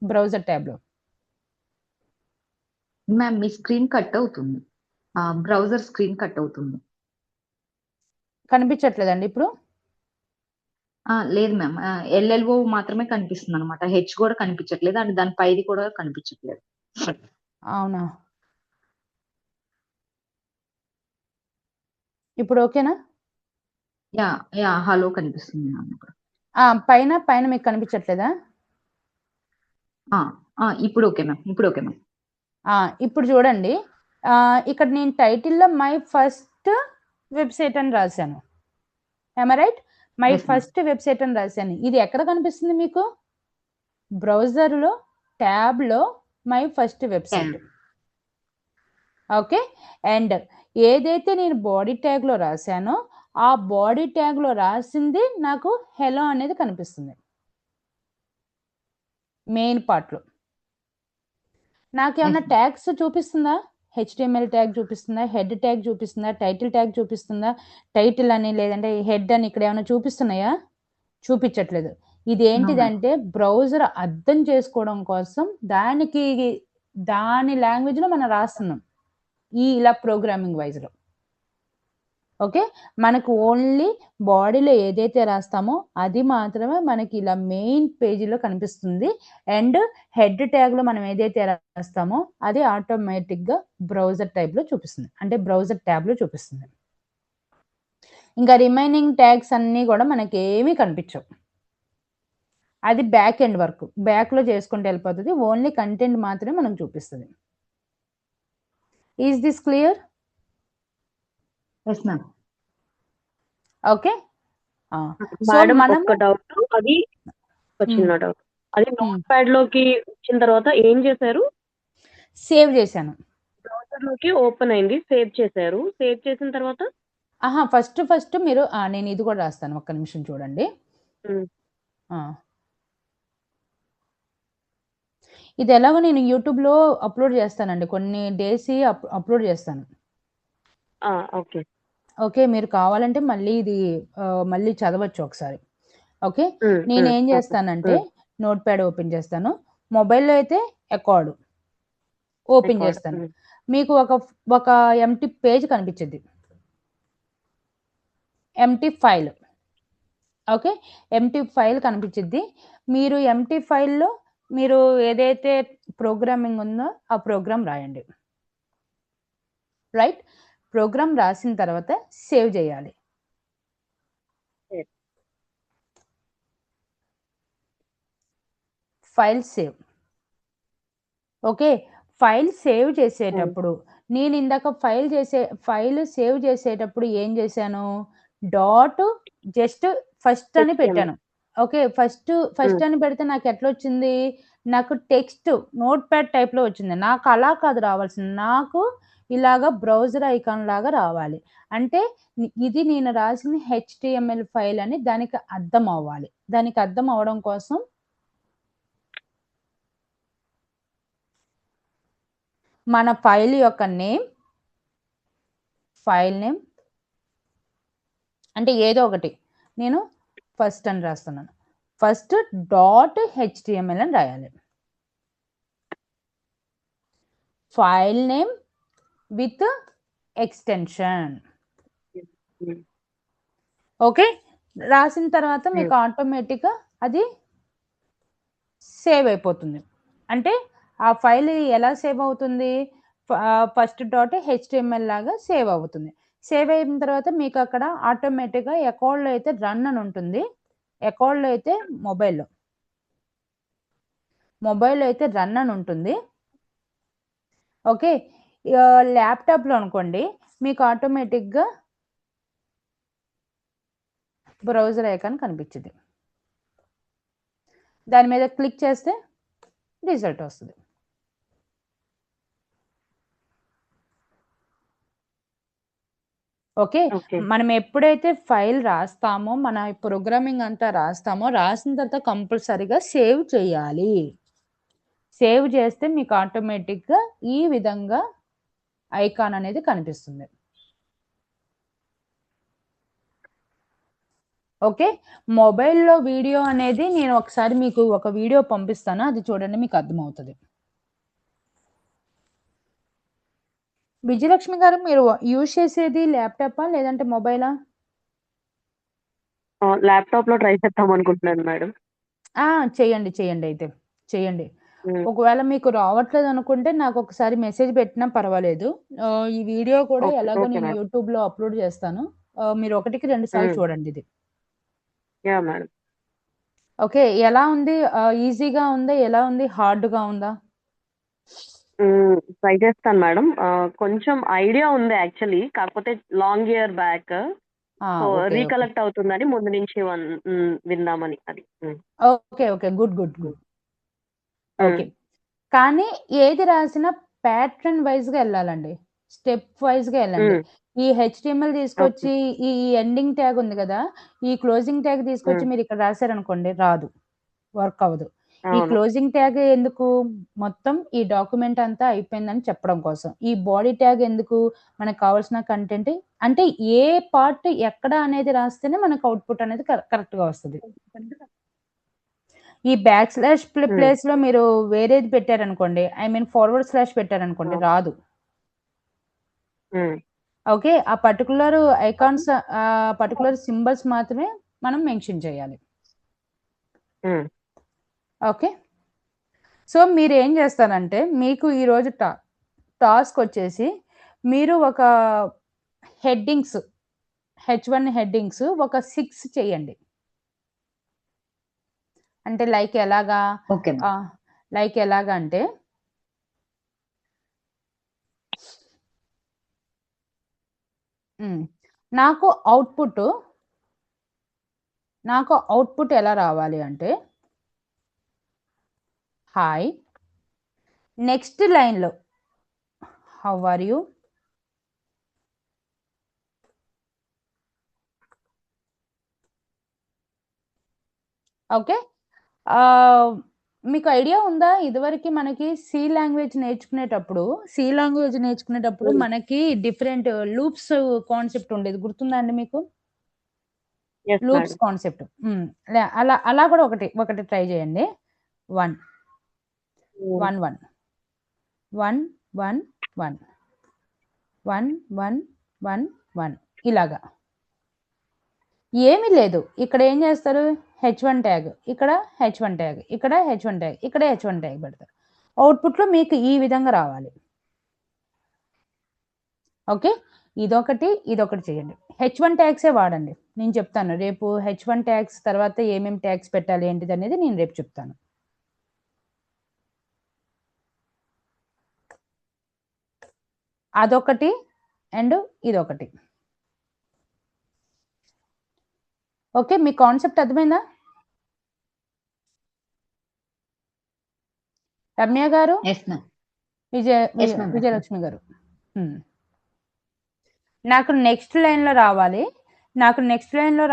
బ్రౌజర్ ట్యాబ్లో? మ్యామ్ మీ స్క్రీన్ కట్ అవుతుంది, బ్రౌజర్ స్క్రీన్ కట్ అవుతుంది. కనిపించట్లేదండి ఇప్పుడు? లేదు మ్యామ్, ఎల్ఎల్ఓ మాత్రమే కనిపిస్తుంది అనమాట. హెచ్ కూడా కనిపించట్లేదు, అండ్ దాని పైది కూడా కనిపించట్లేదు. అవునా, ఇప్పుడు ఓకేనా? యా హలో కనిపిస్తుంది మ్యామ్ ఇక్కడ. పైన పైన మీకు కనిపించట్లేదా? ఇప్పుడు ఓకే మ్యామ్, ఇప్పుడు ఓకే మ్యామ్. ఇప్పుడు చూడండి, ఇక్కడ నేను టైటిల్లో మై ఫస్ట్ వెబ్సైట్ అని రాశాను. Right? My Yes, ma'am. First website అని రాశాను. ఇది ఎక్కడ కనిపిస్తుంది మీకు? బ్రౌజర్లో ట్యాబ్లో my first website. Okay, and ఏదైతే నేను బాడీ ట్యాగ్లో రాశానో ఆ బాడీ ట్యాగ్లో రాసింది నాకు హెలో అనేది కనిపిస్తుంది మెయిన్ పార్ట్లో. నాకేమన్నా Yes, ma'am. ట్యాగ్స్ చూపిస్తుందా? హెచ్టిఎంఎల్ ట్యాగ్ చూపిస్తుందా, హెడ్ ట్యాగ్ చూపిస్తుందా, టైటిల్ ట్యాగ్ చూపిస్తుందా, టైటిల్ అని లేదంటే హెడ్ అని ఇక్కడ ఏమైనా చూపిస్తున్నాయా? చూపించట్లేదు. ఇది ఏంటిదంటే బ్రౌజర్ అర్థం చేసుకోవడం కోసం దాని లాంగ్వేజ్లో మనం రాస్తున్నాం ఇలా ప్రోగ్రామింగ్ వైజ్లో. ఓకే, మనకు ఓన్లీ బాడీలో ఏదైతే రాస్తామో అది మాత్రమే మనకి ఇలా మెయిన్ పేజీలో కనిపిస్తుంది, అండ్ హెడ్ ట్యాగ్లో మనం ఏదైతే రాస్తామో అది ఆటోమేటిక్గా బ్రౌజర్ టైప్లో చూపిస్తుంది, అంటే బ్రౌజర్ ట్యాబ్లో చూపిస్తుంది. ఇంకా రిమైనింగ్ ట్యాగ్స్ అన్నీ కూడా మనకి ఏమీ కనిపించవు. అది బ్యాక్ ఎండ్ వర్క్, బ్యాక్లో చేసుకుంటూ వెళ్ళిపోతుంది, ఓన్లీ కంటెంట్ మాత్రమే మనకు చూపిస్తుంది. Is this clear? Yes, ma'am. Okay, so madam మనం ఒక డౌట్, అది ఒక చిన్న డౌట్. అది నోట్ ప్యాడ్ లోకి వచ్చిన తర్వాత ఏం చేశారు? సేవ్ చేశాను. బ్రౌజర్ లోకి ఓపెన్ అయింది, సేవ్ చేశారు. సేవ్ చేసిన తర్వాత ఫస్ట్ మీరు నేను ఇది కూడా రాస్తాను, ఒక్క నిమిషం చూడండి. ఇది ఎలాగో నేను యూట్యూబ్లో అప్లోడ్ చేస్తానండి, కొన్ని డేస్ అప్లోడ్ చేస్తాను. ఓకే ఓకే, మీరు కావాలంటే మళ్ళీ ఇది మళ్ళీ చదవచ్చు ఒకసారి. ఓకే, నేను ఏం చేస్తానంటే నోట్ ప్యాడ్ ఓపెన్ చేస్తాను, మొబైల్లో అయితే అకార్డ్ ఓపెన్ చేస్తాను. మీకు ఒక ఎంటీ పేజ్ కనిపించింది, empty file. Okay, empty file కనిపించింది. మీరు ఎంటీ ఫైల్లో మీరు ఏదైతే ప్రోగ్రామింగ్ ఉందో ఆ ప్రోగ్రామ్ రాయండి. రైట్? ప్రోగ్రామ్ రాసిన తర్వాత సేవ్ చేయాలి. File save. Okay, file save చేసేటప్పుడు నేను ఇందాక ఫైల్ సేవ్ చేసేటప్పుడు ఏం చేశాను, జస్ట్ ఫస్ట్ అని పెట్టాను. ఓకే, ఫస్ట్ అని పెడితే నాకు ఎట్లా వచ్చింది, నాకు టెక్స్ట్ నోట్ ప్యాడ్ టైప్లో వచ్చింది. నాకు అలా కాదు రావాల్సింది, నాకు ఇలాగా బ్రౌజర్ ఐకాన్ లాగా రావాలి. అంటే ఇది నేను రాసిన HTML ఫైల్ అని దానికి అర్థం అవ్వాలి. దానికి అర్థం అవడం కోసం మన ఫైల్ యొక్క ఫైల్ నేమ్ అంటే ఏదో ఒకటి నేను ఫస్ట్ అని రాస్తున్నాను. ఫస్ట్ .html అని రాయాలి. File name with extension. Okay, రాసిన తర్వాత మీకు ఆటోమేటిక్గా అది సేవ్ అయిపోతుంది. అంటే ఆ ఫైల్ ఎలా సేవ్ అవుతుంది, ఫస్ట్ డాట్ హెచ్టిఎంఎల్ లాగా సేవ్ అవుతుంది. సేవ్ అయిన తర్వాత మీకు అక్కడ ఆటోమేటిక్గా అకౌంట్లో అయితే రన్ అని ఉంటుంది, అకౌంట్లో అయితే మొబైల్లో అయితే రన్ అని ఉంటుంది. ఓకే, ల్యాప్టాప్లో అనుకోండి మీకు ఆటోమేటిక్గా బ్రౌజర్ ఐకాన్ కనిపించింది, దాని మీద క్లిక్ చేస్తే రిజల్ట్ వస్తుంది. ఓకే, మనం ఎప్పుడైతే ఫైల్ రాస్తామో, మన ప్రోగ్రామింగ్ అంతా రాస్తామో, రాసిన తర్వాత కంపల్సరీగా సేవ్ చేయాలి. సేవ్ చేస్తే మీకు ఆటోమేటిక్గా ఈ విధంగా ఐకాన్ అనేది కనిపిస్తుంది. ఓకే, మొబైల్లో వీడియో అనేది నేను ఒకసారి మీకు ఒక వీడియో పంపిస్తాను, అది చూడండి, మీకు అర్థమవుతుంది. విజయలక్ష్మి గారు, మీరు యూజ్ చేసేది ల్యాప్టాపా లేదంటే మొబైలా? ల్యాప్టాప్ లో ట్రై చేద్దాం అనుకుంటున్నాను మేడం. చేయండి అయితే చేయండి. ఒకవేళ మీకు రావట్లేదు అనుకుంటే నాకు ఒకసారి మెసేజ్ పెట్టినా పర్వాలేదు. ఈ వీడియో కూడా ఎలాగో నేను యూట్యూబ్లో అప్లోడ్ చేస్తాను, మీరు 1కి 2 సార్లు చూడండి ఇది. మేడం. ఓకే, ఎలా ఉంది? ఈజీగా ఉందా, ఎలా ఉంది, హార్డ్గా ఉందా? ట్రై చేస్తాను మేడం. కొంచెం ఐడియా ఉంది యాక్చువల్లీ, కాకపోతే లాంగ్ ఇయర్ బ్యాక్ రీకలెక్ట్ అవుతుందని ముందు నుంచి విందామని. అది ఓకే, గుడ్. ఓకే, కానీ ఏది రాసినా ప్యాటర్న్ వైజ్గా వెళ్ళాలండి, స్టెప్ వైజ్గా వెళ్ళండి. ఈ హెచ్టిఎంఎల్ తీసుకొచ్చి ఈ ఎండింగ్ ట్యాగ్ ఉంది కదా, ఈ క్లోజింగ్ ట్యాగ్ తీసుకొచ్చి మీరు ఇక్కడ రాశారనుకోండి, రాదు, వర్క్ అవ్వదు. ఈ క్లోజింగ్ ట్యాగ్ ఎందుకు, మొత్తం ఈ డాక్యుమెంట్ అంతా అయిపోయిందని చెప్పడం కోసం. ఈ బాడీ ట్యాగ్ ఎందుకు, మనకు కావాల్సిన కంటెంట్ అంటే ఏ పార్ట్ ఎక్కడ అనేది రాస్తేనే మనకు అవుట్పుట్ అనేది కరెక్ట్గా వస్తుంది. ఈ \/ ప్లేస్ లో మీరు వేరేది పెట్టారనుకోండి, ఫార్వర్డ్ స్లాష్ పెట్టారనుకోండి, రాదు. ఓకే, ఆ పర్టికులర్ ఐకాన్స్, పర్టికులర్ సింబల్స్ మాత్రమే మనం మెన్షన్ చేయాలి. ఓకే, సో మీరు ఏం చేస్తారంటే, మీకు ఈరోజు టాస్క్ వచ్చేసి, మీరు ఒక హెడ్డింగ్స్, H1 హెడ్డింగ్స్ ఒక 6 చేయండి. అంటే లైక్ ఎలాగా అంటే, నాకు అవుట్పుట్ ఎలా రావాలి అంటే, హాయ్, నెక్స్ట్ లైన్లో హౌ ఆర్ యూ, ఓకే. మీకు ఐడియా ఉందా, ఇదివరకు మనకి సి లాంగ్వేజ్ నేర్చుకునేటప్పుడు మనకి డిఫరెంట్ లూప్స్ కాన్సెప్ట్ ఉండేది, గుర్తుందా అండి మీకు? లూప్స్ కాన్సెప్ట్, అలా కూడా ఒకటి ట్రై చేయండి. 1 1 1 1 1 1 1 1 1 1 ఇలాగా. ఏమీ లేదు, ఇక్కడ ఏం చేస్తారు, H1 ట్యాగ్, ఇక్కడ H1 ట్యాగ్, ఇక్కడ H1 ట్యాగ్, ఇక్కడ H1 ట్యాగ్ పెడతారు. అవుట్పుట్లో మీకు ఈ విధంగా రావాలి. ఓకే, ఇదొకటి చేయండి. H1 ట్యాగ్సే వాడండి, నేను చెప్తాను రేపు. H1 ట్యాగ్స్ తర్వాత ఏమేమి ట్యాగ్స్ పెట్టాలి ఏంటిది అనేది నేను రేపు చెప్తాను. అదొకటి అండ్ ఇదొకటి. ఓకే, మీ కాన్సెప్ట్ అర్థమైందా రమ్య గారు, విజయలక్ష్మి గారు? నాకు నెక్స్ట్ లైన్లో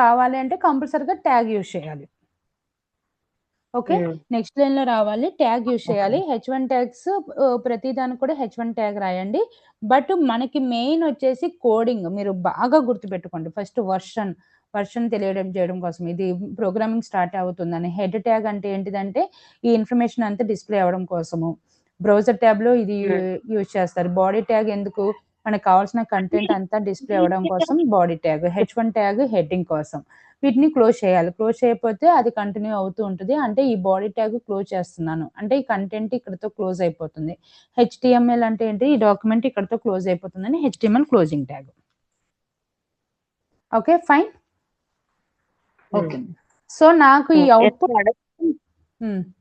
రావాలి అంటే కంపల్సరీగా ట్యాగ్ యూజ్ చేయాలి. ఓకే, నెక్స్ట్ లైన్లో రావాలి, ట్యాగ్ యూజ్ చేయాలి. H1 ట్యాగ్స్ ప్రతి దానికి కూడా H1 ట్యాగ్ రాయండి. బట్ మనకి మెయిన్ వచ్చేసి కోడింగ్ మీరు బాగా గుర్తుపెట్టుకోండి. ఫస్ట్ వర్షన్ చేయడం కోసం, ఇది ప్రోగ్రామింగ్ స్టార్ట్ అవుతుందని. హెడ్ ట్యాగ్ అంటే ఏంటిదంటే ఈ ఇన్ఫర్మేషన్ అంతా డిస్ప్లే అవ్వడం కోసము. బ్రౌజర్ ట్యాబ్ లో ఇది Hmm. యూజ్ చేస్తారు. బాడీ ట్యాగ్ ఎందుకు, మనకు కావాల్సిన కంటెంట్ అంతా డిస్ప్లే అవ్వడం కోసం body tag, H1 tag heading కోసం. వీటిని క్లోజ్ చేయాలి. క్లోజ్ చేయకపోతే అది కంటిన్యూ అవుతూ ఉంటుంది. అంటే ఈ బాడీ ట్యాగ్ క్లోజ్ చేస్తున్నాను అంటే ఈ కంటెంట్ ఇక్కడతో క్లోజ్ అయిపోతుంది. HTML అంటే ఏంటి, ఈ డాక్యుమెంట్ ఇక్కడతో క్లోజ్ అయిపోతుందని HTML closing tag. Okay fine. Okay so నాకు ఈ Yes, అవుట్పుట్ madam.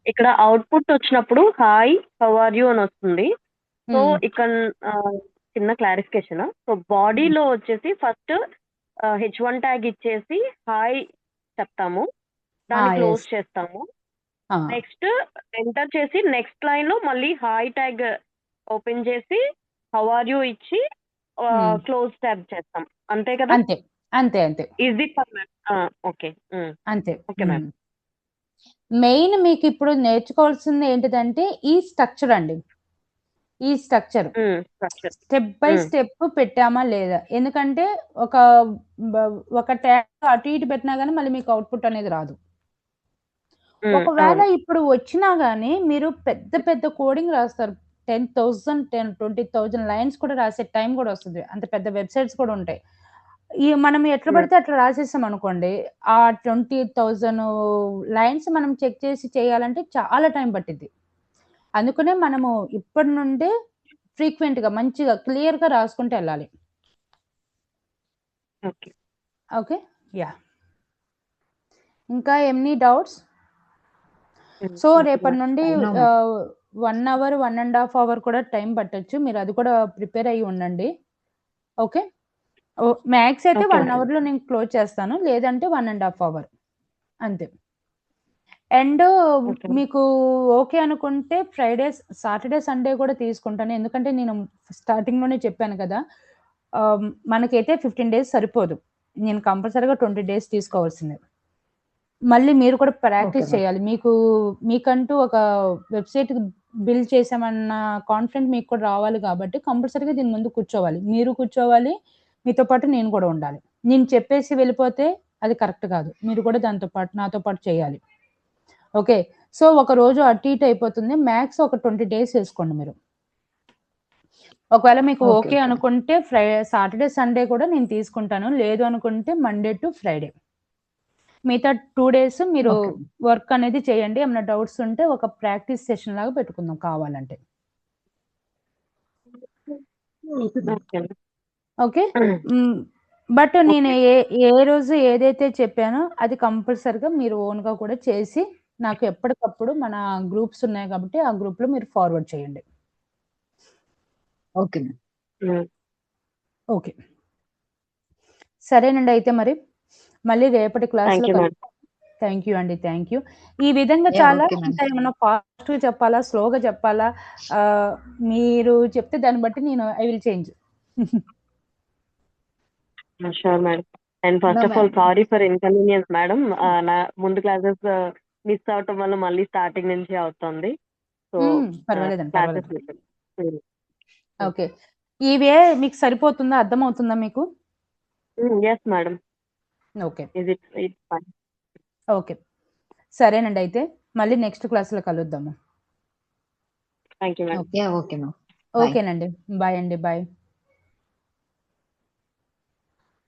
ఇక్కడ అవుట్పుట్ వచ్చినప్పుడు హాయ్ హౌ ఆర్ యూ అని వస్తుంది. సో ఇక్కడ చిన్న క్లారిఫికేషన్. సో బాడీలో వచ్చేసి ఫస్ట్ H1 ట్యాగ్ ఇచ్చేసి హాయ్ చెప్తాము, దాన్ని క్లోజ్ చేస్తాము. నెక్స్ట్ ఎంటర్ చేసి నెక్స్ట్ లైన్ లో మళ్ళీ హాయ్ ట్యాగ్ ఓపెన్ చేసి హౌ ఆర్ యూ ఇచ్చి క్లోజ్ ట్యాబ్ చేస్తాం, అంతే కదా? అంతే అంతే అంతే ఈజీ ఫర్ ఓకే అంతే. Okay ma'am. మెయిన్ మీకు ఇప్పుడు నేర్చుకోవాల్సింది ఏంటిదంటే ఈ స్ట్రక్చర్ అండి. ఈ స్ట్రక్చర్ స్టెప్ బై స్టెప్ పెట్టామా లేదా, ఎందుకంటే ఒక ట్యాగ్ అటు ఇటు పెట్టినా గానీ మళ్ళీ మీకు అవుట్పుట్ అనేది రాదు. ఒకవేళ ఇప్పుడు వచ్చినా గానీ మీరు పెద్ద పెద్ద కోడింగ్ రాస్తారు, 10,000 20,000 లైన్స్ కూడా రాసే టైం కూడా వస్తుంది. అంత పెద్ద వెబ్సైట్స్ కూడా ఉంటాయి. మనం ఎట్లా పడితే అట్లా రాసేసాం అనుకోండి, ఆ 20,000 లైన్స్ మనం చెక్ చేసి చేయాలంటే చాలా టైం పట్టింది. అందుకనే మనము ఇప్పటి నుండే ఫ్రీక్వెంట్ గా మంచిగా క్లియర్ గా రాసుకుంటూ వెళ్ళాలి. Okay yeah. ఇంకా ఎన్ని డౌట్స్? సో రేపటి నుండి 1 అవర్ 1.5 అవర్ కూడా టైం పట్టొచ్చు, మీరు అది కూడా ప్రిపేర్ అయ్యి ఉండండి. ఓకే, మ్యాక్స్ అయితే 1 అవర్ లో నేను క్లోజ్ చేస్తాను, లేదంటే 1.5 అవర్ అంతే. అండ్ మీకు ఓకే అనుకుంటే ఫ్రైడే సాటర్డే సండే కూడా తీసుకుంటాను, ఎందుకంటే నేను స్టార్టింగ్ లోనే చెప్పాను కదా, మనకైతే 15 days సరిపోదు, నేను కంపల్సరీగా 20 days తీసుకోవాల్సిందే. మళ్ళీ మీరు కూడా ప్రాక్టీస్ చేయాలి. మీకంటూ ఒక వెబ్సైట్ బిల్డ్ చేసామన్న కాన్ఫిడెంట్ మీకు కూడా రావాలి కాబట్టి కంపల్సరీగా దీని ముందు కూర్చోవాలి, మీరు కూర్చోవాలి, మీతో పాటు నేను కూడా ఉండాలి. నేను చెప్పేసి వెళ్ళిపోతే అది కరెక్ట్ కాదు, మీరు కూడా దాంతో పాటు నాతో పాటు చేయాలి. ఓకే, సో ఒక రోజు అటు ఇటు అయిపోతుంది, మ్యాక్స్ ఒక 20 days వేసుకోండి మీరు. ఒకవేళ మీకు ఓకే అనుకుంటే సాటర్డే సండే కూడా నేను తీసుకుంటాను, లేదు అనుకుంటే మండే టు ఫ్రైడే, మిగతా 2 days మీరు వర్క్ అనేది చేయండి. ఏమైనా డౌట్స్ ఉంటే ఒక ప్రాక్టీస్ సెషన్ లాగా పెట్టుకుందాం కావాలంటే. ఓకే, బట్ నేను ఏ రోజు ఏదైతే చెప్పానో అది కంపల్సరిగా మీరు ఓన్ గా కూడా చేసి నాకు ఎప్పటికప్పుడు మన గ్రూప్స్ ఉన్నాయి కాబట్టి ఆ గ్రూప్ లో మీరు ఫార్వర్డ్ చేయండి. ఓకే ఓకే సరేనండి, అయితే మరి మళ్ళీ రేపటి క్లాస్ లో థ్యాంక్ యూ అండి, థ్యాంక్ యూ. ఈ విధంగా చాలా ఇంకా ఏమన్నా ఫాస్ట్ గా చెప్పాలా, స్లోగా చెప్పాలా, మీరు చెప్తే దాన్ని బట్టి నేను I will change. Sure madam. And first of all sorry for inconvenience madam, నా ముందు క్లాసెస్ మిస్ అవటం వల్ల మళ్ళీ స్టార్టింగ్ నుంచి అవుతుంది. సో పర్వాలేదండి, పర్వాలేదు. ఓకే, ఇవే మీకు సరిపోతుందా, అర్థమవుతుందా మీకు? Yes madam. ఓకే ఓకే సరేనండి, అయితే మళ్ళీ నెక్స్ట్ క్లాస్ లో కలుద్దాము. Thank you madam. ఓకేనండి, బాయ్ అండి, బాయ్.